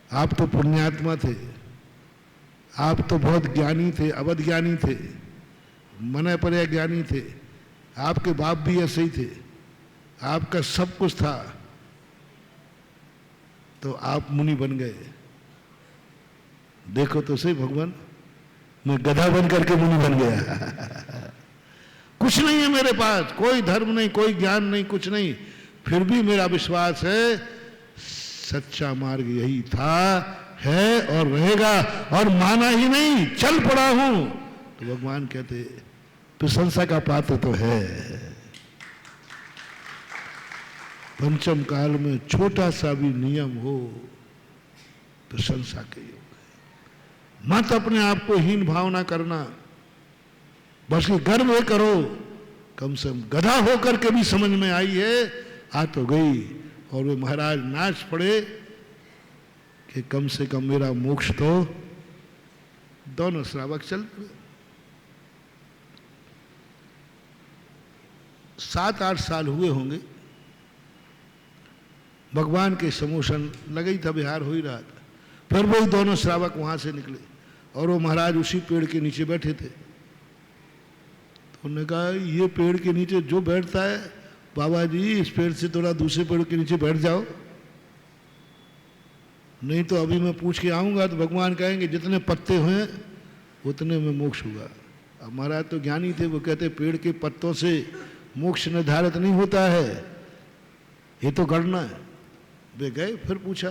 आप तो पुण्यात्मा थे, आप तो बहुत ज्ञानी थे, अवध ज्ञानी थे, मन पर ज्ञानी थे, आपके बाप भी ऐसे ही थे, आपका सब कुछ था, तो आप मुनि बन गए। देखो तो सही भगवान, मैं गधा बन करके मुनि बन गया। कुछ नहीं है मेरे पास, कोई धर्म नहीं, कोई ज्ञान नहीं, कुछ नहीं, फिर भी मेरा विश्वास है सच्चा मार्ग यही था, है और रहेगा, और माना ही नहीं, चल पड़ा हूं। तो भगवान कहते प्रशंसा का पात्र तो है। पंचम काल में छोटा सा भी नियम हो, प्रशंसा के योग है। मत अपने आप को हीन भावना करना, बस गर्व करो, कम से कम गधा होकर के भी समझ में आई है, आ तो गई। और वे महाराज नाच पड़े कि कम से कम मेरा मोक्ष तो। दोनों श्रावक चल पड़े। 7-8 साल हुए होंगे, भगवान के समोषण लगे ही था, बिहार हो ही रहा था। फिर वही दोनों श्रावक वहां से निकले और वो महाराज उसी पेड़ के नीचे बैठे थे। तो उन्होंने कहा ये पेड़ के नीचे जो बैठता है, बाबा जी इस पेड़ से थोड़ा दूसरे पेड़ के नीचे बैठ जाओ, नहीं तो अभी मैं पूछ के आऊंगा तो भगवान कहेंगे जितने पत्ते हुए उतने में मोक्ष होगा। अब महाराज तो ज्ञानी थे, वो कहते पेड़ के पत्तों से मोक्ष निर्धारित नहीं होता है, ये तो गणना है। वे गए, फिर पूछा,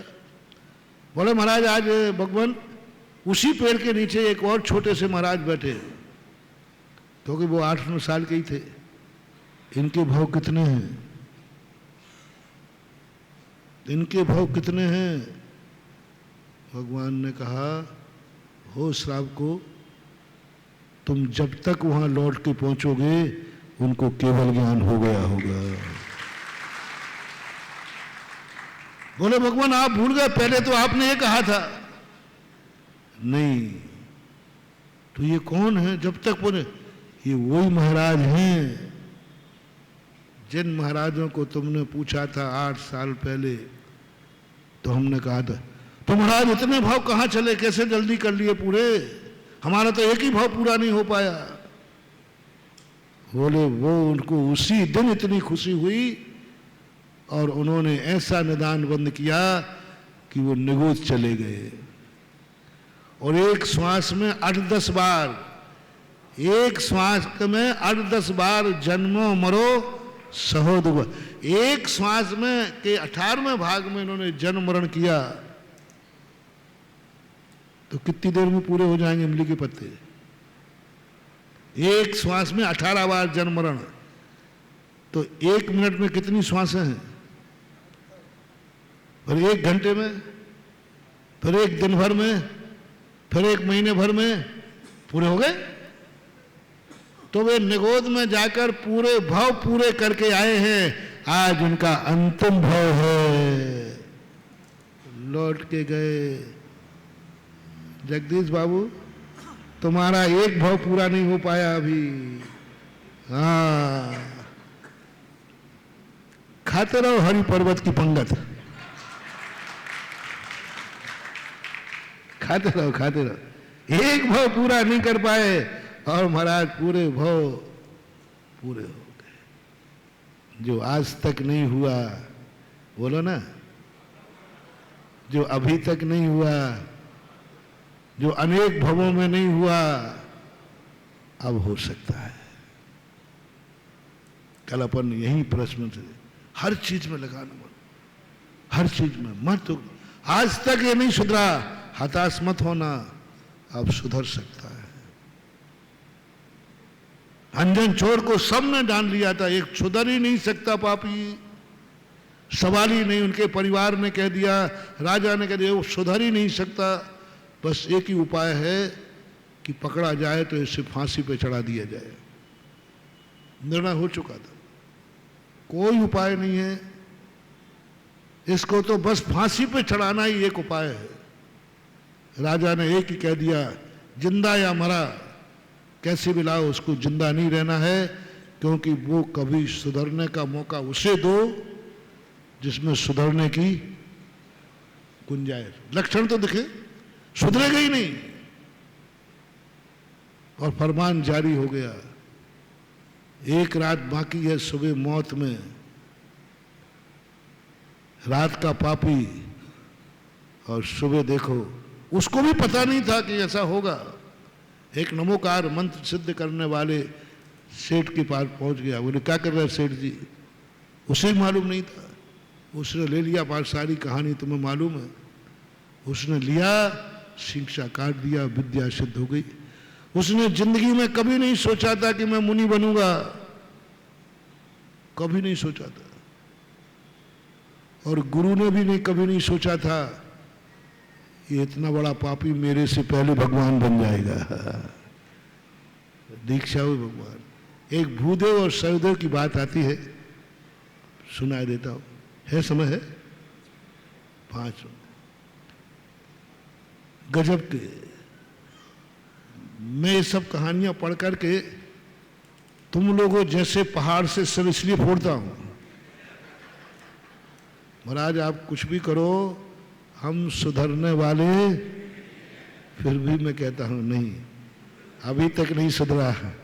बोले महाराज आज भगवान उसी पेड़ के नीचे एक और छोटे से महाराज बैठे, क्योंकि वो 8-9 साल के ही थे। इनके भाव कितने हैं? इनके भाव कितने हैं? भगवान ने कहा, हो श्रावको, तुम जब तक वहां लौट के पहुंचोगे उनको केवल ज्ञान हो गया होगा। बोले भगवान आप भूल गए, पहले तो आपने ये कहा था। नहीं, तो ये कौन है? जब तक बोले ये वही महाराज हैं जिन महाराजों को तुमने पूछा था 8 साल पहले। तो हमने कहा था तो महाराज इतने भाव कहाँ चले, कैसे जल्दी कर लिए पूरे? हमारा तो एक ही भाव पूरा नहीं हो पाया। बोले वो उनको उसी दिन इतनी खुशी हुई और उन्होंने ऐसा निदान बंद किया कि वो निगोद चले गए। और एक श्वास में 8-10 बार, एक श्वास में 8-10 बार जन्मो मरो सहोदर, एक श्वास में के 18वें भाग में इन्होंने जन्म मरण किया। तो कितनी देर में पूरे हो जाएंगे इमली के पत्ते? एक श्वास में 18 बार जन्म मरण, तो 1 मिनट में कितनी श्वासें हैं? फिर 1 घंटे में, फिर 1 दिन भर में, फिर 1 महीने भर में पूरे हो गए। तो वे निगोद में जाकर पूरे भाव पूरे करके आए हैं। आज उनका अंतिम भाव है, लौट के गए। जगदीश बाबू, तुम्हारा एक भाव पूरा नहीं हो पाया अभी। हाँ, खाते रहो हरि पर्वत की पंगत, खाते रहो। एक भाव पूरा नहीं कर पाए और महाराज पूरे भाव पूरे हो गए। जो आज तक नहीं हुआ, बोलो ना, जो अभी तक नहीं हुआ, जो अनेक भवों में नहीं हुआ, अब हो सकता है। कल अपन यही प्रश्न से हर चीज में लगाना, हर चीज में मत। तो आज तक ये नहीं सुधरा, हताश मत होना, अब सुधर सकता है। अंजन चोर को सबने डांट लिया था, एक सुधर ही नहीं सकता पापी, सवाल ही नहीं। उनके परिवार ने कह दिया, राजा ने कह दिया, वो सुधर ही नहीं सकता। बस एक ही उपाय है कि पकड़ा जाए तो इसे फांसी पे चढ़ा दिया जाए। निर्णय हो चुका था, कोई उपाय नहीं है, इसको तो बस फांसी पे चढ़ाना ही एक उपाय है। राजा ने एक ही कह दिया, जिंदा या मरा कैसे भी लाओ, उसको जिंदा नहीं रहना है, क्योंकि वो कभी सुधरने का मौका उसे दो जिसमें सुधरने की गुंजाइश। लक्षण तो दिखे, सुधरेगा ही नहीं। और फरमान जारी हो गया, एक रात बाकी है, सुबह मौत में। रात का पापी और सुबह देखो, उसको भी पता नहीं था कि ऐसा होगा। एक नमोकार मंत्र सिद्ध करने वाले सेठ के पास पहुंच गया। बोले, क्या कर रहे सेठ जी? उसे मालूम नहीं था। उसने ले लिया पास, सारी कहानी तुम्हें मालूम है। उसने लिया, शिक्षा काट दिया, विद्या सिद्ध हो गई। उसने जिंदगी में कभी नहीं सोचा था कि मैं मुनि बनूंगा, कभी नहीं सोचा था। और गुरु ने भी नहीं कभी नहीं सोचा था ये इतना बड़ा पापी मेरे से पहले भगवान बन जाएगा। दीक्षा हुई भगवान। एक भूदेव और सहदेव की बात आती है, सुनाई देता हूं। है समय है 5 गजब के। मैं ये सब कहानियां पढ़ करके तुम लोगों जैसे पहाड़ से सिर इसलिए फोड़ता हूं, महाराज आप कुछ भी करो, हम सुधरने वाले। फिर भी मैं कहता हूं नहीं, अभी तक नहीं सुधरा है।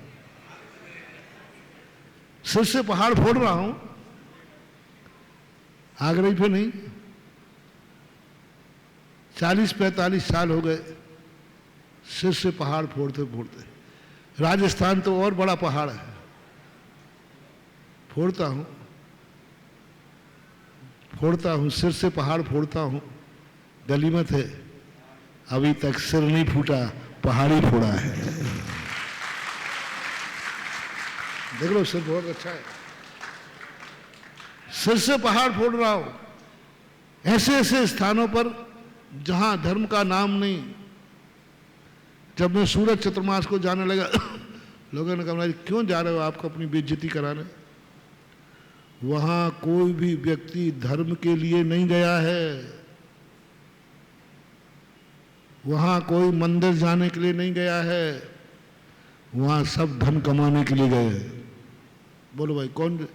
सिर से पहाड़ फोड़ रहा हूं, आगरा पे नहीं। 40-45 साल हो गए सिर से पहाड़ फोड़ते फोड़ते। राजस्थान तो और बड़ा पहाड़ है, फोड़ता हूं, सिर से पहाड़ फोड़ता हूं। गलीमत है, अभी तक सिर नहीं फूटा, पहाड़ ही फोड़ा है। देख लो, सिर बहुत अच्छा है, सिर से पहाड़ फोड़ रहा हूं। ऐसे ऐसे स्थानों पर जहां धर्म का नाम नहीं। जब मैं सूरज चतुर्मास को जाने लगा, लोगों ने कहा, क्यों जा रहे हो आपको अपनी बेइज्जती कराने? वहां कोई भी व्यक्ति धर्म के लिए नहीं गया है, वहां कोई मंदिर जाने के लिए नहीं गया है, वहां सब धन कमाने के लिए गए। बोलो भाई, कौन?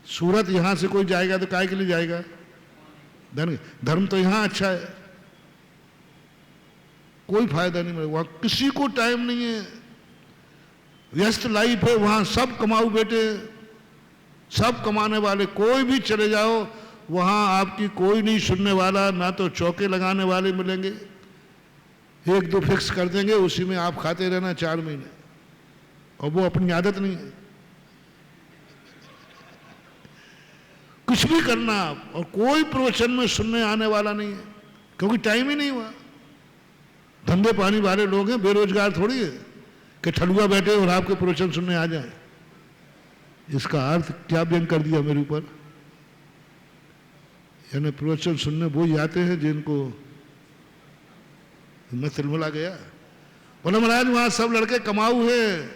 सूरत यहां से कोई जाएगा तो काय के लिए जाएगा? धर्म तो यहां अच्छा है, कोई फायदा नहीं मिलेगा। वहां किसी को टाइम नहीं है, व्यस्त लाइफ है, वहां सब कमाऊ बेटे, सब कमाने वाले। कोई भी चले जाओ, वहां आपकी कोई नहीं सुनने वाला, ना तो चौके लगाने वाले मिलेंगे। 1-2 फिक्स कर देंगे, उसी में आप खाते रहना 4 महीने, और वो अपनी आदत नहीं है। कुछ भी करना आप, और कोई प्रवचन में सुनने आने वाला नहीं है, क्योंकि टाइम ही नहीं हुआ। धंधे पानी वाले लोग हैं, बेरोजगार थोड़ी है कि ठलुआ बैठे और आपके प्रवचन सुनने आ जाए। इसका अर्थ क्या व्यंग कर दिया मेरे ऊपर? यानी प्रवचन सुनने वो ही आते हैं जिनको मैं तिलमिला गया। बोला महाराज वहां सब लड़के कमाऊ हैं,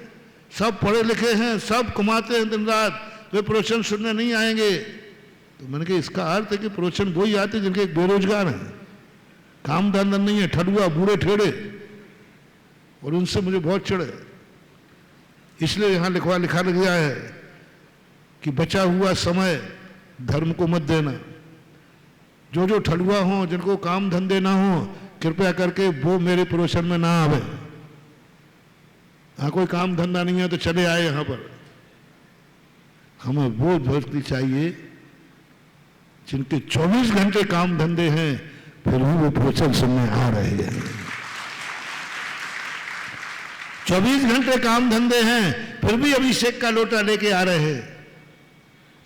सब पढ़े लिखे हैं, सब कमाते हैं दिन रात, वे प्रवचन सुनने नहीं आएंगे। तो मैंने कहा इसका अर्थ है कि प्रवचन वही आते जिनके बेरोजगार हैं, काम धंधा नहीं है, ठडुआ बूढ़े ठेड़े, और उनसे मुझे बहुत चिढ़ है। इसलिए यहां लिखा गया है कि बचा हुआ समय धर्म को मत देना। जो जो ठडुआ हो, जिनको काम धंधे ना हो, कृपया करके वो मेरे प्रवचन में ना आवे। हाँ, कोई काम धंधा नहीं है तो चले आए यहां पर। हमें वो भक्ति चाहिए जिनके 24 घंटे काम धंधे हैं, फिर भी वो प्रवचन सुनने आ रहे हैं। 24 घंटे काम धंधे हैं, फिर भी अभिषेक का लोटा लेके आ रहे हैं।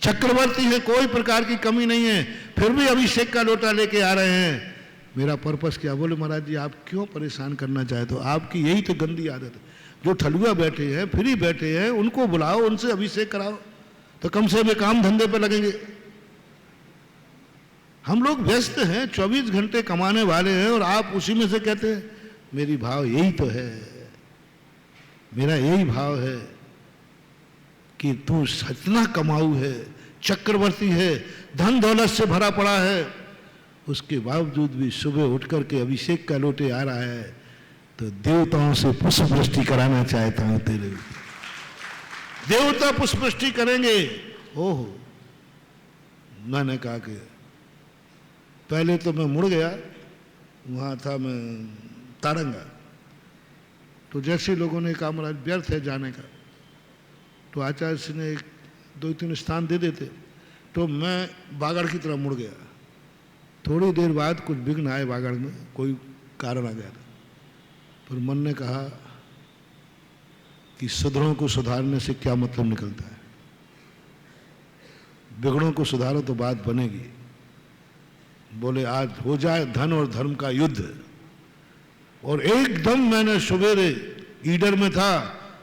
चक्रवर्ती है, कोई प्रकार की कमी नहीं है, फिर भी अभिषेक का लोटा लेके आ रहे हैं। मेरा पर्पस क्या? बोले महाराज जी आप क्यों परेशान करना चाहते हो? आपकी यही तो गंदी आदत है। जो ठलुआ बैठे हैं, फ्री बैठे हैं, उनको बुलाओ, उनसे अभिषेक कराओ, तो कम से कम काम धंधे पे लगेंगे। हम लोग व्यस्त हैं, 24 घंटे कमाने वाले हैं, और आप उसी में से कहते हैं मेरी भाव यही तो है, मेरा यही भाव है कि तू इतना कमाऊ है, चक्रवर्ती है, धन दौलत से भरा पड़ा है, उसके बावजूद भी सुबह उठ करके अभिषेक का लोटे आ रहा है, तो देवताओं से पुष्प वृष्टि कराना चाहता हूं तेरे। देवता पुष्प वृष्टि करेंगे। ओहो, मैंने कहा कि पहले तो मैं मुड़ गया, वहां था मैं तारंगा, तो जैसे लोगों ने कहा महाराज व्यर्थ है जाने का, तो आचार्य जी ने 2-3 स्थान दे देते, तो मैं बागड़ की तरफ मुड़ गया। थोड़ी देर बाद कुछ विघ्न आए बागड़ में, कोई कारण आ गया था, पर मन ने कहा कि सुधरों को सुधारने से क्या मतलब निकलता है, बिगड़ों को सुधारो तो बात बनेगी। बोले आज हो जाए धन और धर्म का युद्ध, और एकदम मैंने सवेरे ईडर में था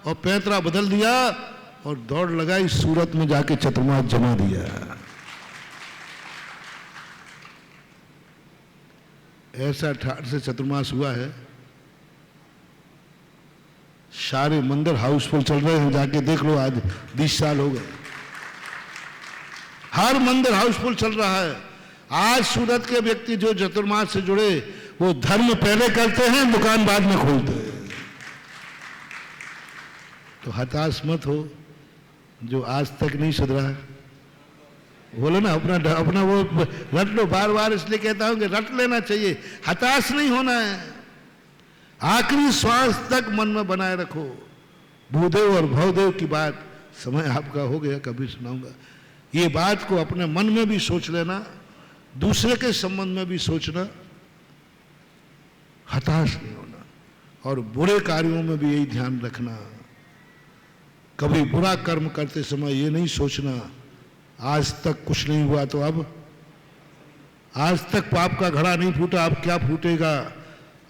और पैंतरा बदल दिया और दौड़ लगाई, सूरत में जाके चतुर्मास जमा दिया। ऐसा ठाट से चतुर्मास हुआ है, सारे मंदिर हाउसफुल चल रहे हैं, जाके देख लो, आज 20 साल हो गए, हर मंदिर हाउसफुल चल रहा है। आज सूरत के व्यक्ति जो चतुर्मास से जुड़े, वो धर्म पहले करते हैं, दुकान बाद में खोलते हैं। तो हताश मत हो जो आज तक नहीं सुधरा है। बोलो ना, अपना वो रट लो। बार बार इसलिए कहता हूं कि रट लेना चाहिए, हताश नहीं होना है। आखिरी श्वास तक मन में बनाए रखो। भूदेव और भवदेव की बात समय आपका हो गया, कभी सुनाऊंगा। ये बात को अपने मन में भी सोच लेना, दूसरे के संबंध में भी सोचना, हताश नहीं होना, और बुरे कार्यों में भी यही ध्यान रखना। कभी बुरा कर्म करते समय ये नहीं सोचना आज तक कुछ नहीं हुआ तो अब, आज तक पाप का घड़ा नहीं फूटा, अब क्या फूटेगा।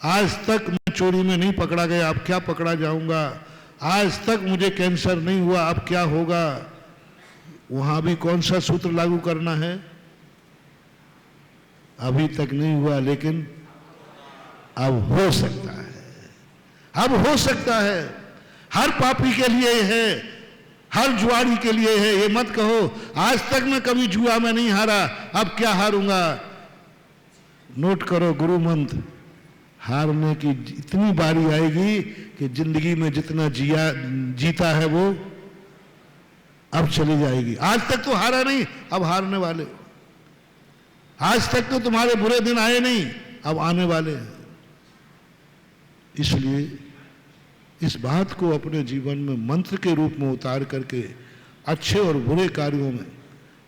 आज तक मैं चोरी में नहीं पकड़ा गया, अब क्या पकड़ा जाऊंगा। आज तक मुझे कैंसर नहीं हुआ, अब क्या होगा। वहां भी कौन सा सूत्र लागू करना है? अभी तक नहीं हुआ, लेकिन अब हो सकता है, अब हो सकता है। हर पापी के लिए है, हर जुआरी के लिए है। ये मत कहो आज तक मैं कभी जुआ में नहीं हारा, अब क्या हारूंगा। नोट करो गुरु मंत्र, हारने की इतनी बारी आएगी कि जिंदगी में जितना जीता है वो अब चली जाएगी। आज तक तो हारा नहीं, अब हारने वाले हो। आज तक तो तुम्हारे बुरे दिन आए नहीं, अब आने वाले हैं। इसलिए इस बात को अपने जीवन में मंत्र के रूप में उतार करके अच्छे और बुरे कार्यों में,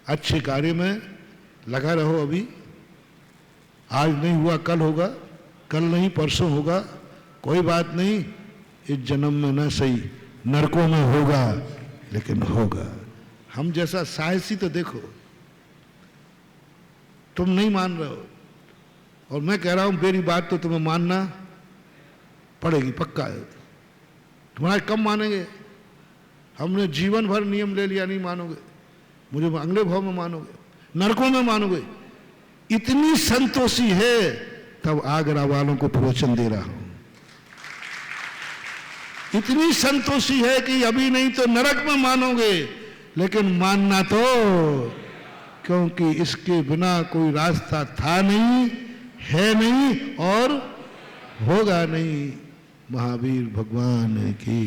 अच्छे कार्य में लगा रहो। अभी आज नहीं हुआ कल होगा, कल नहीं परसों होगा, कोई बात नहीं। इस जन्म में न सही, नरकों में होगा, लेकिन होगा। हम जैसा साहसी तो देखो, तुम नहीं मान रहे हो, और मैं कह रहा हूं मेरी बात तो तुम्हें मानना पड़ेगी, पक्का है। तुम्हारे कम मानेंगे। हमने जीवन भर नियम ले लिया, नहीं मानोगे, मुझे अगले भाव में मानोगे, नरकों में मानोगे। इतनी संतोषी है, तब आगरा वालों को प्रवचन दे रहा हूं। इतनी संतोषी है कि अभी नहीं तो नरक में मानोगे, लेकिन मानना तो, क्योंकि इसके बिना कोई रास्ता था नहीं, है नहीं और होगा नहीं। महावीर भगवान की